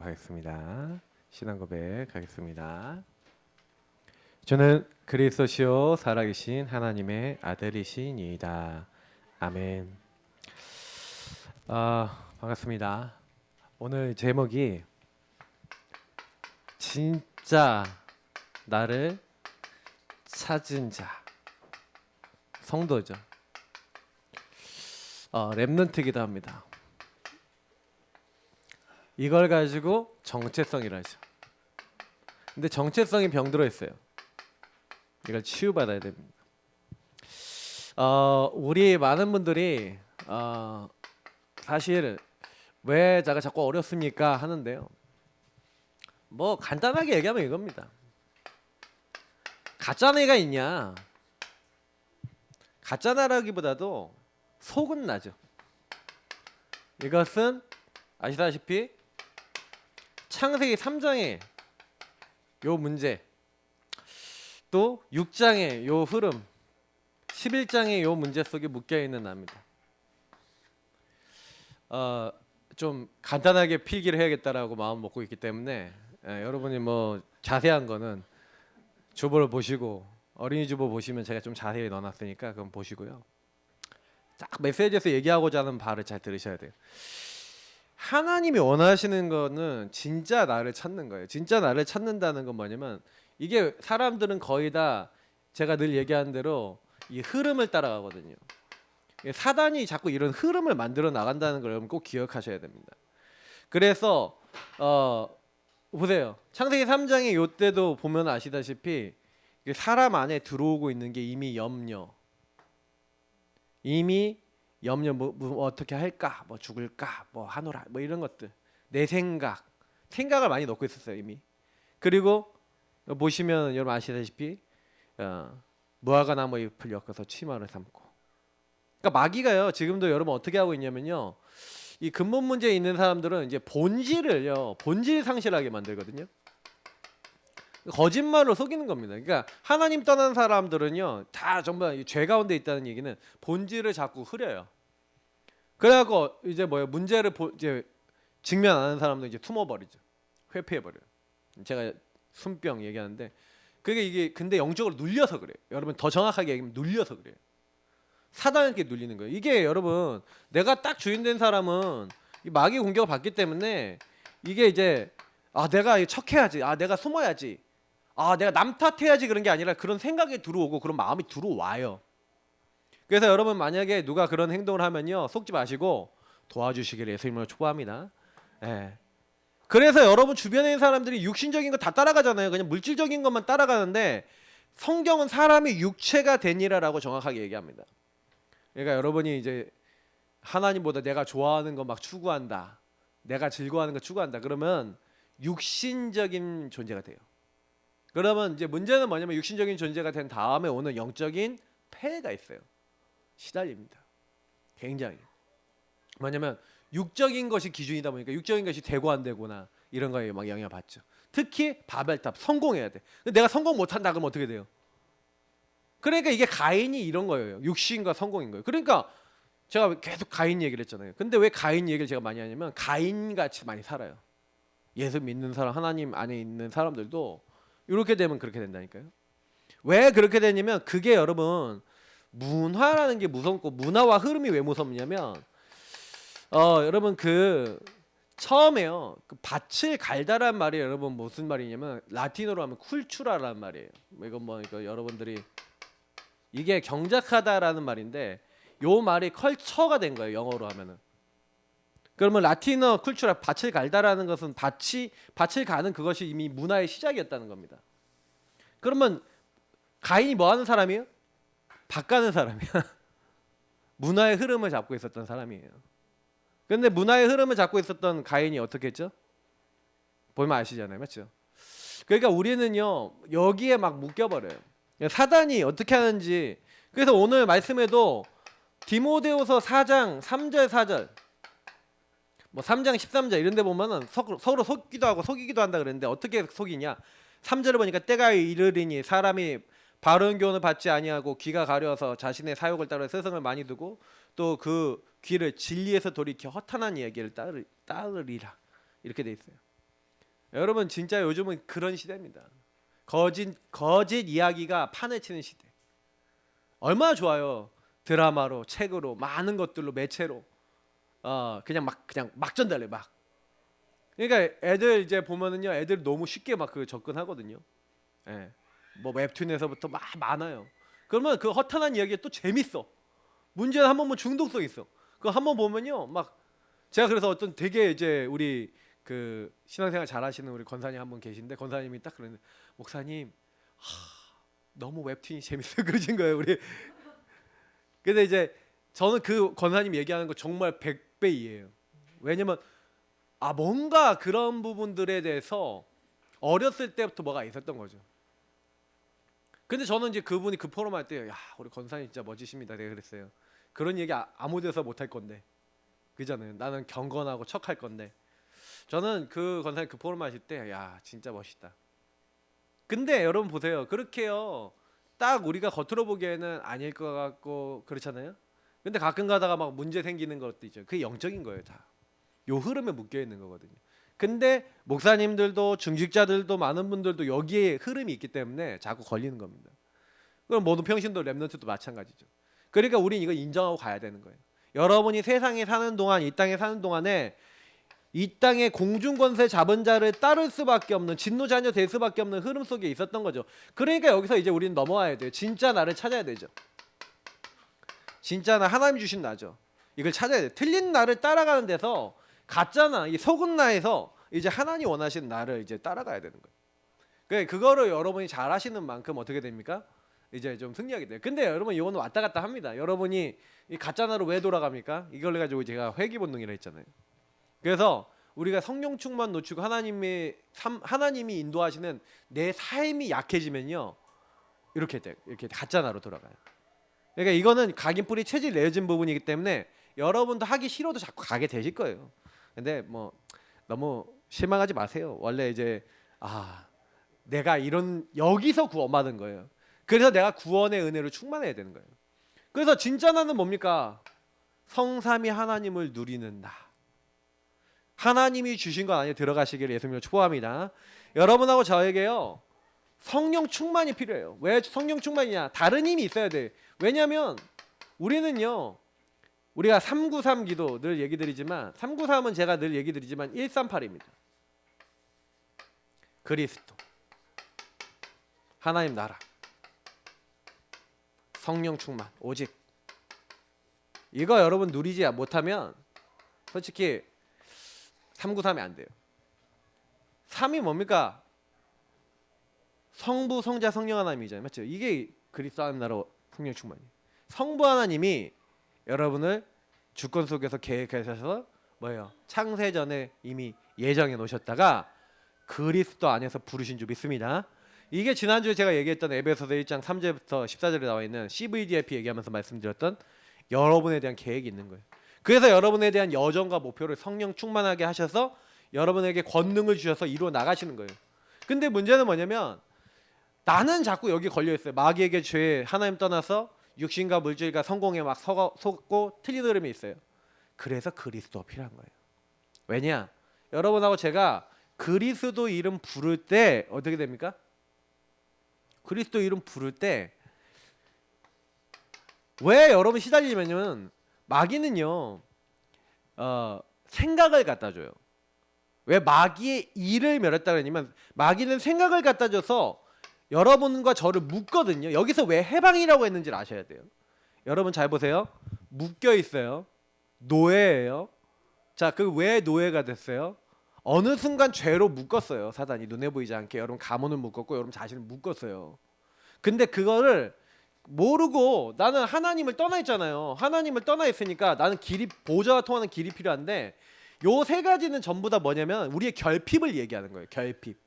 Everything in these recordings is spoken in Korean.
하겠습니다. 신앙 고백하겠습니다. 저는 그리스도시요 살아계신 하나님의 아들이시니이다. 아멘. 반갑습니다. 오늘 제목이 진짜 나를 찾은 자, 성도죠. 렘넌트이기도 합니다. 이걸 가지고 정체성이라 하죠. 근데 정체성이 병들어 있어요. 이걸 치유받아야 됩니다. 우리 많은 분들이 사실 왜 제가 자꾸 어렵습니까 하는데요. 뭐 간단하게 얘기하면 이겁니다. 가짜내가 있냐? 가짜나라기보다도 속은 나죠. 이것은 아시다시피 창세기 3장의 요 문제, 또 6장의 요 흐름, 11장의 요 문제 속에 묶여 있는 납니다. 좀 간단하게 필기를 해야겠다라고 마음 먹고 있기 때문에 여러분이 뭐 자세한 거는 주보를 보시고 어린이 주보 보시면 제가 좀 자세히 넣어놨으니까 그럼 보시고요. 딱 메시지에서 얘기하고자 하는 바를 잘 들으셔야 돼요. 하나님이 원하시는 거는 진짜 나를 찾는 거예요. 진짜 나를 찾는다는 건 뭐냐면 이게 사람들은 거의 다 제가 늘 얘기하는 대로 이 흐름을 따라가거든요. 사단이 자꾸 이런 흐름을 만들어 나간다는 걸 여러분 꼭 기억하셔야 됩니다. 그래서 보세요. 창세기 3장의 요때도 보면 아시다시피 사람 안에 들어오고 있는 게 이미 염려, 뭐 어떻게 할까, 뭐 죽을까, 뭐 하노라, 뭐 이런 것들, 내 생각을 많이 넣고 있었어요 이미. 그리고 보시면 여러분 아시다시피 무화과 나무 잎을 엮어서 치마를 삼고. 그러니까 마귀가요 지금도 여러분 어떻게 하고 있냐면요, 이 근본 문제에 있는 사람들은 이제 본질 상실하게 만들거든요. 거짓말로 속이는 겁니다. 그러니까 하나님 떠난 사람들은요 다 전부 죄 가운데 있다는 얘기는 본질을 자꾸 흐려요. 그래갖고 이제 문제를 이제 직면 안 하는 사람도 이제 숨어버리죠. 회피해버려요. 제가 숨병 얘기하는데 이게 근데 영적으로 눌려서 그래요. 여러분 더 정확하게 얘기하면 눌려서 그래요. 사단에게 눌리는 거예요. 이게 여러분 내가 딱 주인된 사람은 이 마귀 공격을 받기 때문에 이게 이제 내가 척해야지, 내가 숨어야지, 내가 남 탓해야지, 그런 게 아니라 그런 생각이 들어오고 그런 마음이 들어와요. 그래서 여러분 만약에 누가 그런 행동을 하면요 속지 마시고 도와주시기를 예수님으로 초보합니다. 예. 그래서 여러분 주변에 있는 사람들이 육신적인 거 다 따라가잖아요. 그냥 물질적인 것만 따라가는데 성경은 사람이 육체가 되니라라고 정확하게 얘기합니다. 그러니까 여러분이 이제 하나님보다 내가 좋아하는 거 막 추구한다, 내가 즐거워하는 거 추구한다, 그러면 육신적인 존재가 돼요. 그러면 이제 문제는 뭐냐면 육신적인 존재가 된 다음에 오는 영적인 폐해가 있어요. 시달립니다. 굉장히. 뭐냐면 육적인 것이 기준이다 보니까 육적인 것이 되고 안 되고나 이런 거에 막 영향을 받죠. 특히 바벨탑 성공해야 돼. 근데 내가 성공 못한다 그러면 어떻게 돼요? 그러니까 이게 가인이 이런 거예요. 육신과 성공인 거예요. 그러니까 제가 계속 가인 얘기를 했잖아요. 근데 왜 가인 얘기를 제가 많이 하냐면 가인같이 많이 살아요. 예수 믿는 사람, 하나님 안에 있는 사람들도 이렇게 되면 그렇게 된다니까요. 왜 그렇게 되냐면 그게 여러분 문화라는 게 무섭고, 문화와 흐름이 왜 무섭냐면 여러분 처음에요 그 밭을 갈다란 말이 여러분 무슨 말이냐면 라틴어로 하면 쿨추라라는 말이에요. 이거 여러분들이 이게 경작하다라는 말인데 요 말이 컬처가 된 거예요 영어로 하면은. 그러면 라틴어 쿨추라, 밭을 갈다라는 것은 밭을 가는 그것이 이미 문화의 시작이었다는 겁니다. 그러면 가인이 뭐 하는 사람이에요? 밭 가는 사람이야. 문화의 흐름을 잡고 있었던 사람이에요. 근데 문화의 흐름을 잡고 있었던 가인이 어떻게 했죠? 보면 아시잖아요, 맞죠? 그러니까 우리는요 여기에 막 묶여버려요. 사단이 어떻게 하는지. 그래서 오늘 말씀에도 디모데후서 4장 3절 4절, 뭐 3장 13절 이런 데 보면은 서로 속기도 하고 속이기도 한다 그랬는데 어떻게 속이냐? 3절을 보니까 때가 이르리니 사람이 바른 교훈을 받지 아니하고 귀가 가려서 자신의 사욕을 따라 스승을 많이 두고 또 그 귀를 진리에서 돌이켜 허탄한 얘기를 따르리라, 이렇게 돼 있어요. 여러분 진짜 요즘은 그런 시대입니다. 거짓 이야기가 판을 치는 시대. 얼마나 좋아요. 드라마로, 책으로, 많은 것들로 매체로 그냥 막 전달해 막. 그러니까 애들 이제 보면은요, 애들 너무 쉽게 막 그 접근하거든요. 예. 뭐 웹툰에서부터 막 많아요. 그러면 그 허탄한 이야기가 또 재밌어. 문제는 한 번 보면 중독성 있어. 그거 한 번 보면요, 막 제가 그래서 어떤 되게 이제 우리 그 신앙생활 잘하시는 우리 권사님 한 분 계신데, 권사님이 딱 그러는데, 목사님 너무 웹툰이 재밌어요 그러신 거예요 우리. 근데 이제 저는 그 권사님 얘기하는 거 정말 100배 이해해요. 왜냐면 뭔가 그런 부분들에 대해서 어렸을 때부터 뭐가 있었던 거죠. 근데 저는 이제 그분이 그 포럼 할 때, 야 우리 권사님 진짜 멋지십니다 내가 그랬어요. 그런 얘기 아무 데서 못 할 건데, 그잖아요. 나는 경건하고 척할 건데. 저는 그 권사님 그 포럼 하실 때, 야 진짜 멋있다. 근데 여러분 보세요, 그렇게요 딱 우리가 겉으로 보기에는 아닐 것 같고 그렇잖아요. 근데 가끔 가다가 막 문제 생기는 것도 있죠. 그게 영적인 거예요. 다 요 흐름에 묶여 있는 거거든요. 근데 목사님들도 중직자들도 많은 분들도 여기에 흐름이 있기 때문에 자꾸 걸리는 겁니다. 그럼 모든 평신도 렘넌트도 마찬가지죠. 그러니까 우린 이거 인정하고 가야 되는 거예요. 여러분이 세상에 사는 동안, 이 땅에 사는 동안에 이 땅의 공중권세 잡은 자를 따를 수밖에 없는, 진노자녀 될 수밖에 없는 흐름 속에 있었던 거죠. 그러니까 여기서 이제 우리는 넘어와야 돼요. 진짜 나를 찾아야 되죠. 진짜 나, 하나님 주신 나죠. 이걸 찾아야 돼요. 틀린 나를 따라가는 데서, 가짜나 이 속은 나에서 이제 하나님 원하시는 나를 이제 따라가야 되는 거예요. 그거를 여러분이 잘 하시는 만큼 어떻게 됩니까? 이제 좀 승리하게 돼요. 근데 여러분 이거는 왔다 갔다 합니다. 여러분이 이 가짜나로 왜 돌아갑니까? 이걸 가지고 제가 회귀 본능이라 했잖아요. 그래서 우리가 성령 충만 놓치고 하나님이 인도하시는 내 삶이 약해지면요, 이렇게 돼, 이렇게 가짜나로 돌아가요. 그러니까 이거는 각인뿌리 체질 내어진 부분이기 때문에 여러분도 하기 싫어도 자꾸 가게 되실 거예요. 근데 뭐 너무 실망하지 마세요. 원래 이제 내가 이런 여기서 구원받은 거예요. 그래서 내가 구원의 은혜로 충만해야 되는 거예요. 그래서 진짜 나는 뭡니까? 성삼위 하나님을 누리는 나. 하나님이 주신 것 안에 들어가시기를 예수님으로 축복합니다. 여러분하고 저에게요, 성령 충만이 필요해요. 왜 성령 충만이냐? 다른 힘이 있어야 돼. 왜냐하면 우리는요, 우리가 393 기도 늘 얘기 드리지만, 393은 제가 늘 얘기 드리지만 138입니다. 그리스도, 하나님 나라, 성령 충만, 오직 이거 여러분 누리지 못하면 솔직히 393이 안 돼요. 3이 뭡니까? 성부, 성자, 성령 하나님이잖아요. 맞죠? 이게 그리스도 하나님 나라 성령 충만이에요. 성부 하나님이 여러분을 주권 속에서 계획하셔서 뭐예요? 창세 전에 이미 예정해 놓으셨다가 그리스도 안에서 부르신 줄 믿습니다. 이게 지난주에 제가 얘기했던 에베소서 1장 3절부터 14절에 나와 있는 CVDIP 얘기하면서 말씀드렸던 여러분에 대한 계획이 있는 거예요. 그래서 여러분에 대한 여정과 목표를 성령 충만하게 하셔서 여러분에게 권능을 주셔서 이루어 나가시는 거예요. 근데 문제는 뭐냐면 나는 자꾸 여기 걸려 있어요. 마귀에게 죄, 하나님 떠나서 육신과 물질과 성공에 막 속고 틀린 흐름이 있어요. 그래서 그리스도가 필요한 거예요. 왜냐? 여러분하고 제가 그리스도 이름 부를 때 어떻게 됩니까? 그리스도 이름 부를 때 왜 여러분 시달리냐면 마귀는요, 생각을 갖다 줘요. 왜 마귀의 일을 멸했다 그러냐면 마귀는 생각을 갖다 줘서 여러분과 저를 묶거든요. 여기서 왜 해방이라고 했는지를 아셔야 돼요. 여러분 잘 보세요. 묶여 있어요. 노예예요. 자, 그 왜 노예가 됐어요? 어느 순간 죄로 묶었어요. 사단이 눈에 보이지 않게 여러분 가문을 묶었고 여러분 자신을 묶었어요. 근데 그거를 모르고 나는 하나님을 떠나 있잖아요. 하나님을 떠나 있으니까 나는 길이, 보좌와 통하는 길이 필요한데 요 세 가지는 전부 다 뭐냐면 우리의 결핍을 얘기하는 거예요. 결핍.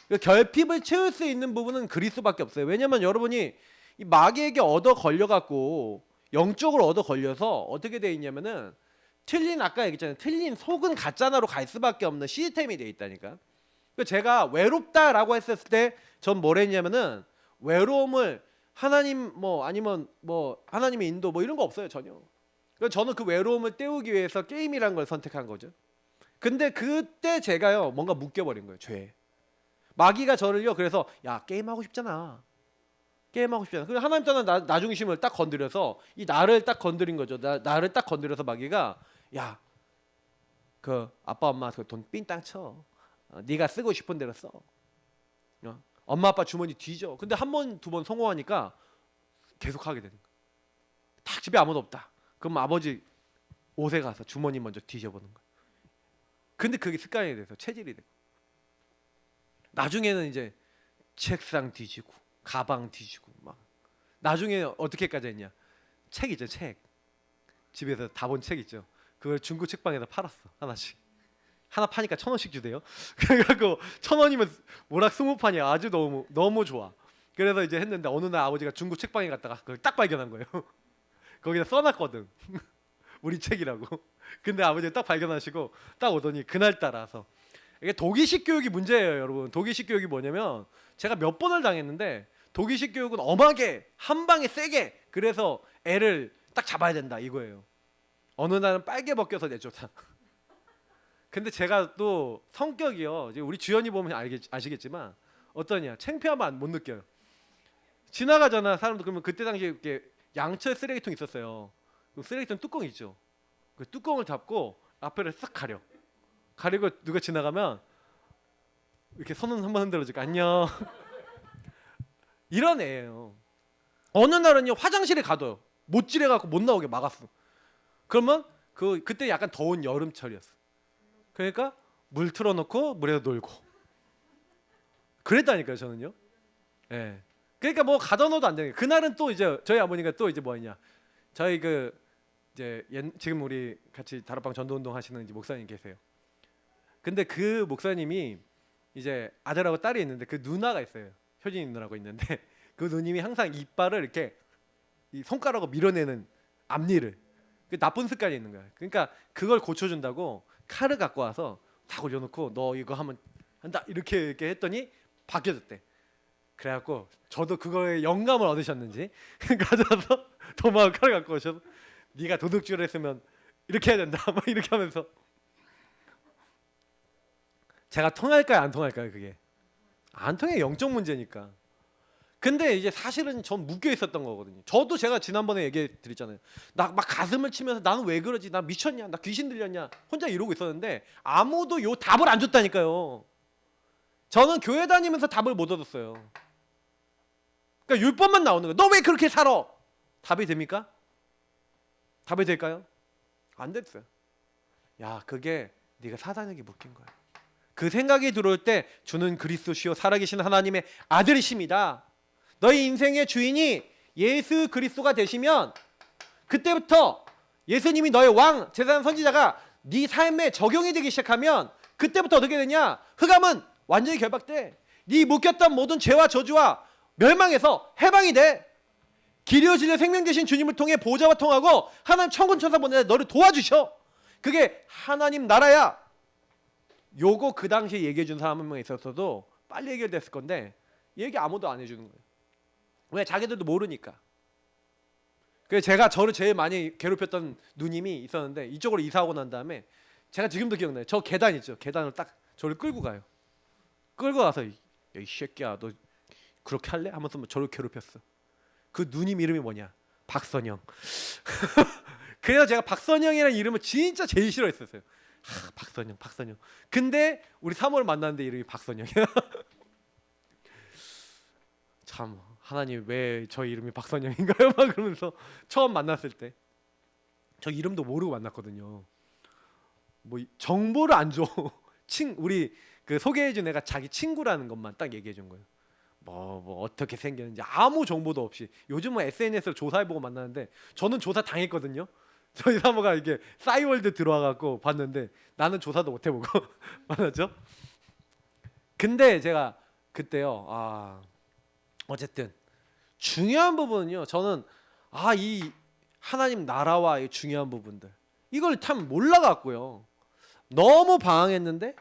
그 결핍을 채울 수 있는 부분은 그리스도밖에 없어요. 왜냐면 여러분이 이 마귀에게 얻어 걸려갖고 영적으로 얻어 걸려서 어떻게 돼 있냐면은 틀린, 아까 얘기했잖아요. 틀린 속은 가짜나로 갈 수밖에 없는 시스템이 돼 있다니까. 제가 외롭다라고 했을 때 전 뭘 했냐면은 외로움을 하나님 뭐 아니면 뭐 하나님의 인도 뭐 이런 거 없어요. 전혀. 그래서 저는 그 외로움을 때우기 위해서 게임이라는 걸 선택한 거죠. 근데 그때 제가요 뭔가 묶여버린 거예요, 죄에. 마귀가 저를요 그래서 야 게임하고 싶잖아. 게임하고 싶잖아. 그래서 하나님 떠난 나 중심을 딱 건드려서 이 나를 딱 건드린 거죠. 나를 딱 건드려서 마귀가 야 그 아빠 엄마 그 돈 삥땅 쳐. 네가 쓰고 싶은 대로 써. 엄마 아빠 주머니 뒤져. 근데 한 번 두 번 성공하니까 계속 하게 되는 거야. 딱 집에 아무도 없다. 그럼 아버지 옷에 가서 주머니 먼저 뒤져보는 거야. 근데 그게 습관이 돼서 체질이 되고 나중에는 이제 책상 뒤지고 가방 뒤지고 막 나중에 어떻게까지 했냐? 책 있죠, 책. 집에서 다 본 책 있죠. 그걸 중고 책방에다 팔았어 하나씩. 하나 파니까 1,000원씩 주대요. 그래갖고 1,000원이면 모락 20판이야. 아주 너무 좋아. 그래서 이제 했는데 어느 날 아버지가 중고 책방에 갔다가 그걸 딱 발견한 거예요. 거기다 써놨거든. 우리 책이라고. 근데 아버지가 딱 발견하시고 딱 오더니 그날 따라서 이게 독일식 교육이 문제예요, 여러분. 독일식 교육이 뭐냐면 제가 몇 번을 당했는데 독일식 교육은 엄하게 한 방에 세게 그래서 애를 딱 잡아야 된다 이거예요. 어느 날은 빨개 벗겨서 내쫓아. 근데 제가 또 성격이요. 이제 우리 주연이 보면 아시겠지만 어떠냐? 창피하면 못 느껴요. 지나가잖아 사람도. 그러면 그때 당시에 이렇게 양철 쓰레기통 있었어요. 그 쓰레기통 뚜껑 있죠. 그 뚜껑을 잡고 앞에를 싹 가리고 누가 지나가면 이렇게 손은 한번 흔들어주고 안녕. 이런 애예요. 어느 날은요 화장실에 가둬요. 못질해 갖고 못 나오게 막았어. 그러면 그때 약간 더운 여름철이었어. 그러니까 물 틀어놓고 물에서 놀고 그랬다니까요 저는요. 예. 그러니까 뭐 가둬놓어도 안 되는. 그날은 또 이제 저희 어머니가 또 이제 뭐냐. 저희 그 이제 지금 우리 같이 다락방 전도운동 하시는 이제 목사님 계세요. 근데 그 목사님이 이제 아들하고 딸이 있는데 그 누나가 있어요. 효진이 누나라고 있는데 그 누님이 항상 이빨을 이렇게 이 손가락으로 밀어내는 앞니를 그 나쁜 습관이 있는 거야. 그러니까 그걸 고쳐준다고 칼을 갖고 와서 다 올려놓고 너 이거 하면 한다 이렇게 했더니 바뀌어졌대. 그래갖고 저도 그거에 영감을 얻으셨는지 가져와서 도마와 칼을 갖고 오셔서 네가 도둑질을 했으면 이렇게 해야 된다 막 이렇게 하면서 제가 통할까요 안 통할까요? 그게 안 통해. 영적 문제니까. 근데 이제 사실은 전 묶여 있었던 거거든요. 저도 제가 지난번에 얘기해 드렸잖아요. 나 막 가슴을 치면서 나는 왜 그러지? 나 미쳤냐? 나 귀신 들렸냐? 혼자 이러고 있었는데 아무도 요 답을 안 줬다니까요. 저는 교회 다니면서 답을 못 얻었어요. 그러니까 율법만 나오는 거예요. 너 왜 그렇게 살아? 답이 됩니까? 답이 될까요? 안 됐어요. 야, 그게 네가 사단에게 묶인 거야. 그 생각이 들어올 때 주는 그리스도시요 살아계신 하나님의 아들이십니다. 너희 인생의 주인이 예수 그리스도가 되시면 그때부터 예수님이 너의 왕, 제사장, 선지자가 네 삶에 적용이 되기 시작하면 그때부터 어떻게 되냐? 흑암은 완전히 결박돼. 네 묶였던 모든 죄와 저주와 멸망해서 해방이 돼. 길이요 진리요 생명 되신 주님을 통해 보좌와 통하고 하나님 천군 천사 보내서 너를 도와주셔. 그게 하나님 나라야. 요거 그 당시에 얘기해 준 사람 한 명 있었어도 빨리 해결됐을 건데 얘기 아무도 안 해주는 거예요. 왜? 자기들도 모르니까. 그래서 제가 저를 제일 많이 괴롭혔던 누님이 있었는데 이쪽으로 이사하고 난 다음에 제가 지금도 기억나요. 저 계단 있죠. 계단을 딱 저를 끌고 가요. 끌고 가서 이 새끼야 너 그렇게 할래? 하면서 저를 괴롭혔어. 그 누님 이름이 뭐냐? 박선영. 그래서 제가 박선영이라는 이름을 진짜 제일 싫어했었어요. 박선영. 근데 우리 사모를 만났는데 이름이 박선영이야. 참 하나님 왜 저 이름이 박선영인가요? 막 그러면서 처음 만났을 때 저 이름도 모르고 만났거든요. 뭐 정보를 안 줘. 우리 그 소개해준 애가 자기 친구라는 것만 딱 얘기해준 거예요. 뭐 어떻게 생겼는지 아무 정보도 없이. 요즘은 SNS로 조사해보고 만나는데 저는 조사 당했거든요. 저희 사모가 이게 싸이월드 들어와갖고 봤는데 나는 조사도 못 해보고 만났죠. 근데 제가 그때요. 어쨌든 중요한 부분은요. 저는 이 하나님 나라와 이 중요한 부분들 이걸 참 몰라갖고요. 너무 방황했는데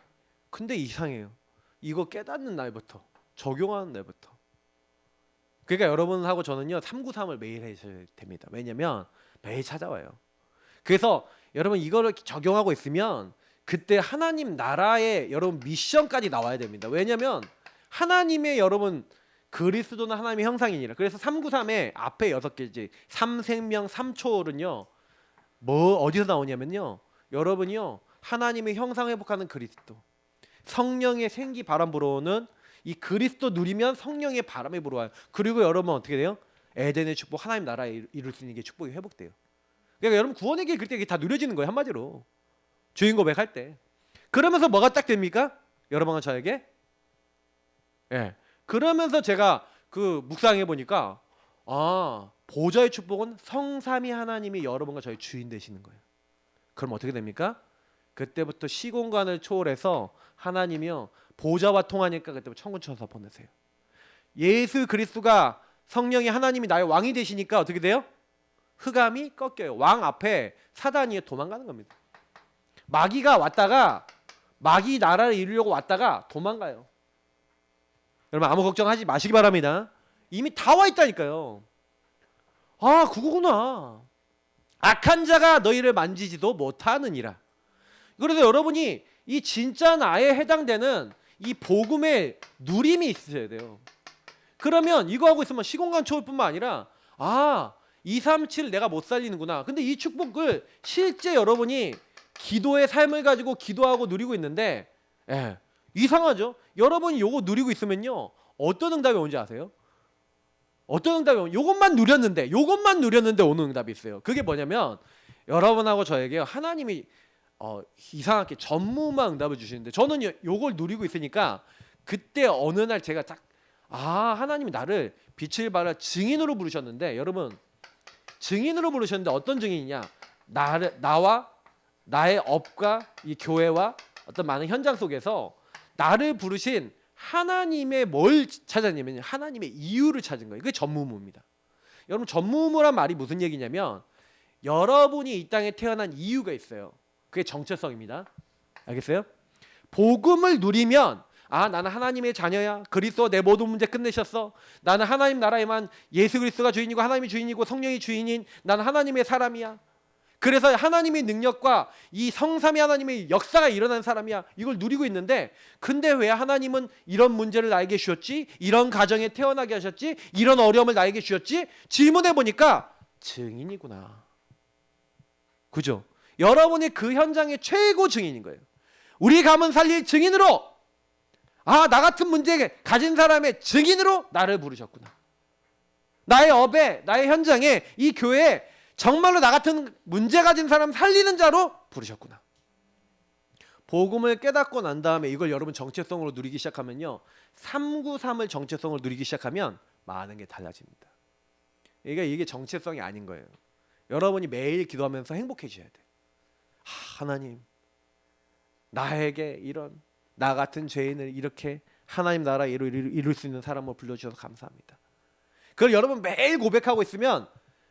근데 이상해요. 이거 깨닫는 날부터 적용하는 날부터. 그러니까 여러분하고 저는요 393을 매일 하셔야 됩니다. 왜냐면 매일 찾아와요. 그래서 여러분 이거를 적용하고 있으면 그때 하나님 나라의 여러분 미션까지 나와야 됩니다. 왜냐면 하나님의 여러분 그리스도는 하나님의 형상이니라. 그래서 393의 앞에 6개지 삼생명 삼초월은요. 뭐 어디서 나오냐면요. 여러분이요. 하나님의 형상 회복하는 그리스도. 성령의 생기 바람 불어오는 이 그리스도 누리면 성령의 바람이 불어와요. 그리고 여러분 어떻게 돼요? 에덴의 축복, 하나님 나라에 이룰 수 있는 게 축복이 회복돼요. 그러니까 여러분 구원의 길 그때 다 누려지는 거예요. 한마디로 주인 고백할 때. 그러면서 뭐가 딱 됩니까? 여러분과 저에게 예. 그러면서 제가 그 묵상해 보니까 보좌의 축복은 성삼위 하나님이 여러분과 저희 주인 되시는 거예요. 그럼 어떻게 됩니까? 그때부터 시공간을 초월해서 하나님이요 보좌와 통하니까 그때부터 천군 천사 보내세요. 예수 그리스도가 성령이 하나님이 나의 왕이 되시니까 어떻게 돼요? 흑암이 꺾여요. 왕 앞에 사단이 도망가는 겁니다. 마귀가 왔다가 마귀 나라를 이루려고 왔다가 도망가요. 여러분 아무 걱정하지 마시기 바랍니다. 이미 다 와 있다니까요. 그거구나. 악한 자가 너희를 만지지도 못하느니라. 그래서 여러분이 이 진짜 나에 해당되는 이 복음의 누림이 있어야 돼요. 그러면 이거 하고 있으면 시공간 초월뿐만 아니라 237 내가 못 살리는구나. 근데 이 축복을 실제 여러분이 기도의 삶을 가지고 기도하고 누리고 있는데 이상하죠? 여러분이 요거 누리고 있으면요. 어떤 응답이 오는지 아세요? 어떤 응답이 오면 요것만 누렸는데 오는 응답이 있어요. 그게 뭐냐면 여러분하고 저에게 하나님이 이상하게 전무후무한 응답을 주시는데 저는 요걸 누리고 있으니까 그때 어느 날 제가 딱 하나님이 나를 빛을 발할 증인으로 부르셨는데 여러분 증인으로 부르셨는데 어떤 증인이냐 나와 나의 업과 이 교회와 어떤 많은 현장 속에서 나를 부르신 하나님의 뭘 찾았냐면 하나님의 이유를 찾은 거예요. 그게 전무후무입니다. 여러분 전무후무란 말이 무슨 얘기냐면 여러분이 이 땅에 태어난 이유가 있어요. 그게 정체성입니다. 알겠어요? 복음을 누리면 나는 하나님의 자녀야. 그리스도 내 모든 문제 끝내셨어. 나는 하나님 나라에만 예수 그리스도가 주인이고 하나님이 주인이고 성령이 주인인 나는 하나님의 사람이야. 그래서 하나님의 능력과 이 성삼위 하나님의 역사가 일어난 사람이야. 이걸 누리고 있는데 근데 왜 하나님은 이런 문제를 나에게 주셨지? 이런 가정에 태어나게 하셨지? 이런 어려움을 나에게 주셨지? 질문해 보니까 증인이구나. 그죠? 여러분이 그 현장의 최고 증인인 거예요. 우리 가문 살릴 증인으로 나 같은 문제 가진 사람의 증인으로 나를 부르셨구나. 나의 업에 나의 현장에 이 교회에 정말로 나 같은 문제 가진 사람 살리는 자로 부르셨구나. 복음을 깨닫고 난 다음에 이걸 여러분 정체성으로 누리기 시작하면요. 393을 정체성으로 누리기 시작하면 많은 게 달라집니다. 이게 정체성이 아닌 거예요. 여러분이 매일 기도하면서 행복해지셔야 돼. 하나님 나에게 이런 나 같은 죄인을 이렇게 하나님 나라 이룰 수 있는 사람으로 불러주셔서 감사합니다. 그걸 여러분 매일 고백하고 있으면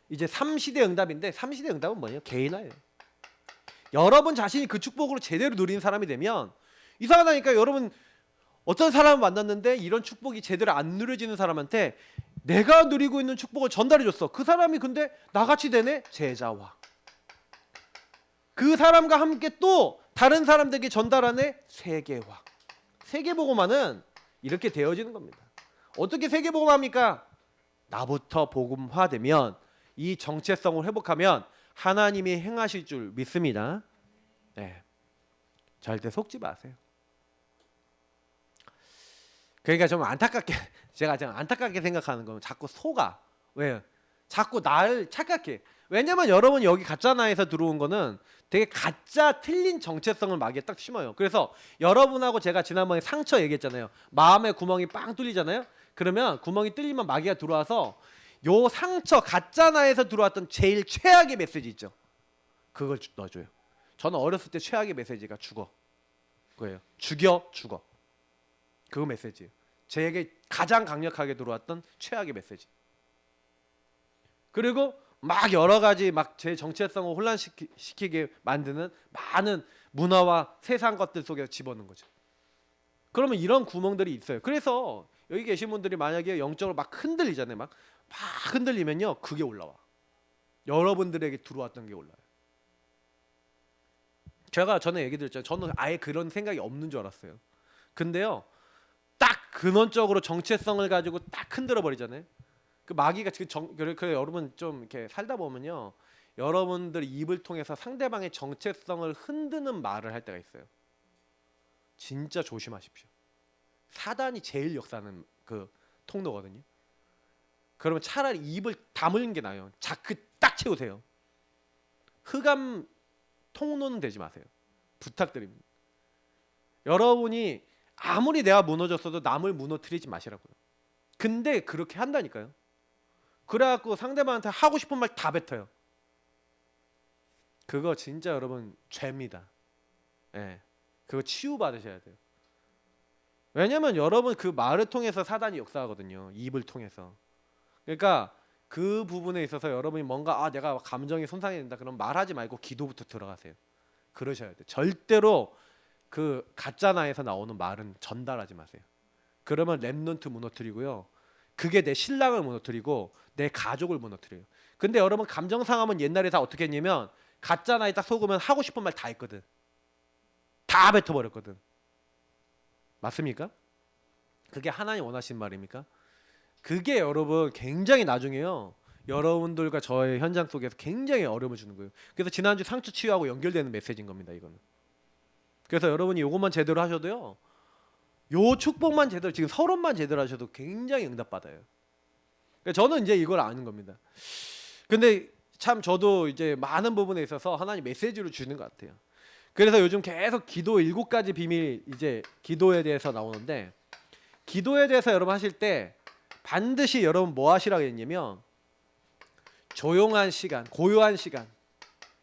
이제 3시대 응답인데 3시대 응답은 뭐예요? 개인화예요. 여러분 자신이 그 축복으로 제대로 누리는 사람이 되면 이상하다니까 여러분 어떤 사람을 만났는데 이런 축복이 제대로 안 누려지는 사람한테 내가 누리고 있는 축복을 전달해 줬어. 그 사람이 근데 나같이 되네? 제자와. 그 사람과 함께 또 다른 사람들에게 전달하네? 세계화. 세계복음화는 이렇게 되어지는 겁니다. 어떻게 세계복음화입니까? 나부터 복음화되면 이 정체성을 회복하면 하나님이 행하실 줄 믿습니다. 절대 속지 마세요. 그러니까 좀 안타깝게 제가 좀 안타깝게 생각하는 건 자꾸 속아. 왜요? 자꾸 나를 착각해. 왜냐면 여러분 여기 가짜나에서 들어온 거는 되게 가짜 틀린 정체성을 마귀에 딱 심어요. 그래서 여러분하고 제가 지난번에 상처 얘기했잖아요. 마음의 구멍이 빵 뚫리잖아요. 그러면 구멍이 뚫리면 마귀가 들어와서 요 상처 가짜나에서 들어왔던 제일 최악의 메시지 있죠. 그걸 넣어줘요. 저는 어렸을 때 최악의 메시지가 죽어. 그거예요. 죽여. 그거 메시지예요. 제게 가장 강력하게 들어왔던 최악의 메시지. 그리고 막 여러 가지 막 제 정체성을 혼란시키게 만드는 많은 문화와 세상 것들 속에 집어넣는 거죠. 그러면 이런 구멍들이 있어요. 그래서 여기 계신 분들이 만약에 영적으로 막 흔들리잖아요. 막 흔들리면요. 그게 올라와. 여러분들에게 들어왔던 게 올라요. 제가 전에 얘기 드렸잖아요. 저는 아예 그런 생각이 없는 줄 알았어요. 근데요, 딱 근원적으로 정체성을 가지고 딱 흔들어 버리잖아요. 그 마귀가 그 여러분 좀 이렇게 살다 보면요, 여러분들 입을 통해서 상대방의 정체성을 흔드는 말을 할 때가 있어요. 진짜 조심하십시오. 사단이 제일 역사하는 그 통로거든요. 그러면 차라리 입을 다물는 게 나아요. 자크 딱 채우세요. 흑암 통로는 되지 마세요. 부탁드립니다. 여러분이 아무리 내가 무너졌어도 남을 무너뜨리지 마시라고요. 근데 그렇게 한다니까요. 그래갖고 상대방한테 하고 싶은 말 다 뱉어요. 그거 진짜 여러분 죄입니다. 예, 그거 치유받으셔야 돼요. 왜냐면 여러분 그 말을 통해서 사단이 역사하거든요. 입을 통해서. 그러니까 그 부분에 있어서 여러분이 뭔가 내가 감정이 손상이 된다 그럼 말하지 말고 기도부터 들어가세요. 그러셔야 돼요. 절대로 그 가짜 나에서 나오는 말은 전달하지 마세요. 그러면 랩넌트 무너뜨리고요. 그게 내 신랑을 무너뜨리고 내 가족을 무너뜨려요. 근데 여러분 감정 상하면 옛날에 다 어떻게 했냐면 가짜 나에 딱 속으면 하고 싶은 말 다 했거든. 다 뱉어버렸거든. 맞습니까? 그게 하나님 원하신 말입니까? 그게 여러분 굉장히 나중에요. 여러분들과 저의 현장 속에서 굉장히 어려움을 주는 거예요. 그래서 지난주 상처 치유하고 연결되는 메시지인 겁니다. 이거는. 그래서 여러분이 이것만 제대로 하셔도요. 요 축복만 제대로 지금 서론만 제대로 하셔도 굉장히 응답받아요. 그러니까 저는 이제 이걸 아는 겁니다. 근데 참 저도 이제 많은 부분에 있어서 하나님 메시지로 주는 것 같아요. 그래서 요즘 계속 기도 7가지 비밀 이제 기도에 대해서 나오는데 기도에 대해서 여러분 하실 때 반드시 여러분 뭐 하시라고 했냐면 조용한 시간, 고요한 시간.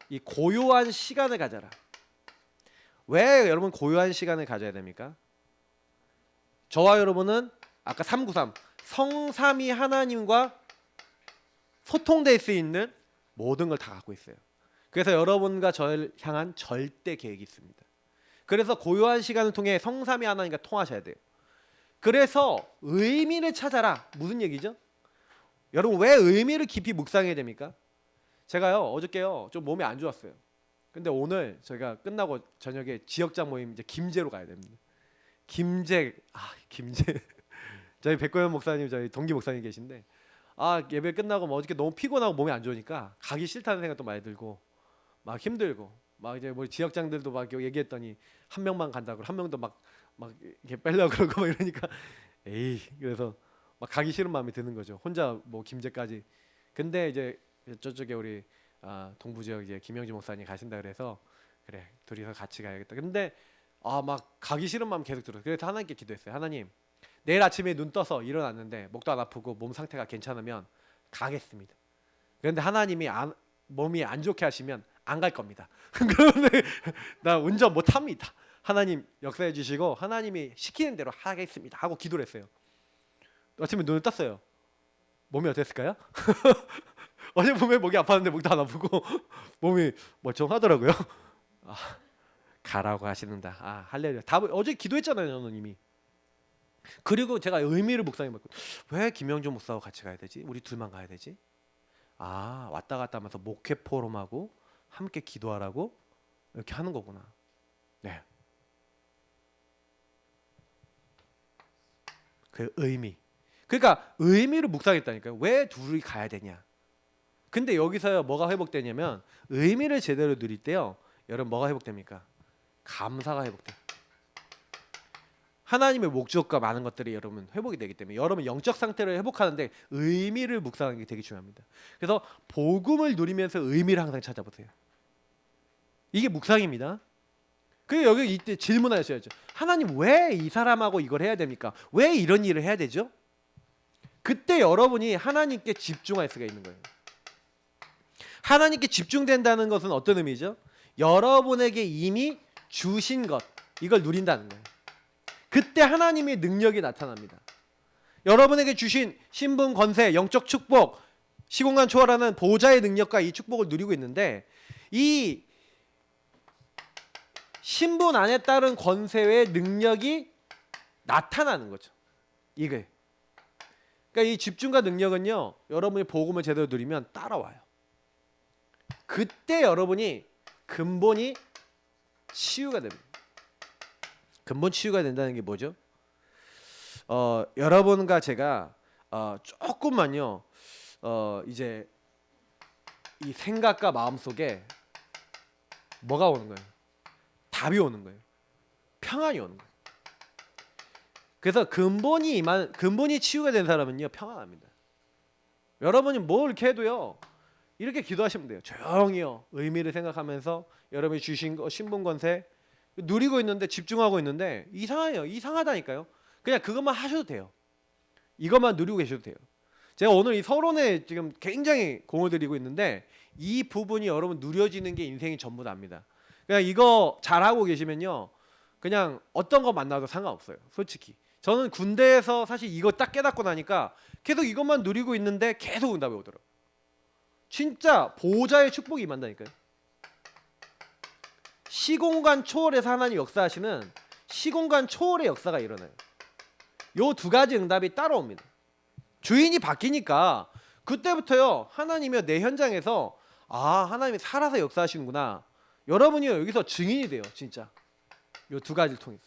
이 고요한 시간을 가져라. 왜 여러분 고요한 시간을 가져야 됩니까? 저와 여러분은 아까 393 성삼위 하나님과 소통될 수 있는 모든 걸 다 갖고 있어요. 그래서 여러분과 저를 향한 절대 계획이 있습니다. 그래서 고요한 시간을 통해 성삼위 하나님과 통하셔야 돼요. 그래서 의미를 찾아라. 무슨 얘기죠? 여러분 왜 의미를 깊이 묵상해야 됩니까? 제가요 어저께요 좀 몸이 안 좋았어요. 근데 오늘 저희가 끝나고 저녁에 지역장 모임 이제 김제로 가야 됩니다. 김제 저희 백고현 목사님 저희 동기 목사님 계신데 예배 끝나고 뭐 어저께 너무 피곤하고 몸이 안 좋으니까 가기 싫다는 생각도 많이 들고 막 힘들고 막 이제 뭐 지역장들도 막 얘기했더니 한 명만 간다고 한 명도 막 이렇게 빼려고 그러고 막 이러니까 에이 그래서 막 가기 싫은 마음이 드는 거죠. 혼자 뭐 김제까지. 근데 이제 저쪽에 우리 동부 지역 이제 김영지 목사님 가신다 그래서 그래 둘이서 같이 가야겠다. 근데 막 가기 싫은 마음 계속 들어요. 그래서 하나님께 기도했어요. 하나님 내일 아침에 눈 떠서 일어났는데 목도 안 아프고 몸 상태가 괜찮으면 가겠습니다. 그런데 하나님이 몸이 안 좋게 하시면 안 갈 겁니다. 그런데 나 운전 못 합니다. 하나님 역사해 주시고 하나님이 시키는 대로 하겠습니다 하고 기도를 했어요. 아침에 눈을 떴어요. 몸이 어땠을까요? 어제 보면 목이 아팠는데 목도 안 아프고 몸이 멀쩡하더라고요. 가라고 하시는다. 할렐루야. 어제 기도했잖아요, 저는 이미. 그리고 제가 의미를 묵상해봤고 왜 김영준 목사하고 같이 가야 되지? 우리 둘만 가야 되지? 왔다 갔다 하면서 목회 포럼하고 함께 기도하라고 이렇게 하는 거구나. 네. 그 의미. 그러니까 의미를 묵상했다니까요. 왜 둘이 가야 되냐? 근데 여기서 뭐가 회복되냐면 의미를 제대로 누릴 때요. 여러분 뭐가 회복됩니까? 감사가 회복돼요. 하나님의 목적과 많은 것들이 여러분 회복이 되기 때문에 여러분 영적 상태를 회복하는데 의미를 묵상하는 게 되게 중요합니다. 그래서 복음을 누리면서 의미를 항상 찾아보세요. 이게 묵상입니다. 그리고 여기 이때 질문하셔야죠. 하나님 왜 이 사람하고 이걸 해야 됩니까? 왜 이런 일을 해야 되죠? 그때 여러분이 하나님께 집중할 수가 있는 거예요. 하나님께 집중된다는 것은 어떤 의미죠? 여러분에게 이미 주신 것 이걸 누린다는 거예요. 그때 하나님의 능력이 나타납니다. 여러분에게 주신 신분, 권세, 영적 축복, 시공간 초월하는 보좌의 능력과 이 축복을 누리고 있는데 이 신분 안에 따른 권세의 능력이 나타나는 거죠. 이게. 그러니까 이 집중과 능력은요. 여러분이 복음을 제대로 누리면 따라와요. 그때 여러분이 근본이 치유가 됩니다. 근본 치유가 된다는 게 뭐죠? 여러분과 제가 조금만요 이제 이 생각과 마음 속에 뭐가 오는 거예요? 답이 오는 거예요. 평안이 오는 거예요. 그래서 근본이 치유가 된 사람은요 평안합니다. 여러분이 뭘 이렇게 해도요 이렇게 기도하시면 돼요. 조용히요 의미를 생각하면서 여러분이 주신 거 신분 권세 누리고 있는데 집중하고 있는데 이상해요. 이상하다니까요. 그냥 그것만 하셔도 돼요. 이것만 누리고 계셔도 돼요. 제가 오늘 이 서론에 지금 굉장히 공을 들이고 있는데 이 부분이 여러분 누려지는 게 인생이 전부 답니다. 그냥 이거 잘하고 계시면요 그냥 어떤 거 만나도 상관없어요. 솔직히 저는 군대에서 사실 이거 딱 깨닫고 나니까 계속 이것만 누리고 있는데 계속 응답이 오더라고요. 진짜 보호자의 축복이 임한다니까요. 시공간 초월에서 하나님 역사하시는 시공간 초월의 역사가 일어나요. 요 두 가지 응답이 따라옵니다. 주인이 바뀌니까 그때부터요 하나님이요 내 현장에서 하나님이 살아서 역사하시는구나. 여러분이요 여기서 증인이 돼요. 진짜 요 두 가지를 통해서.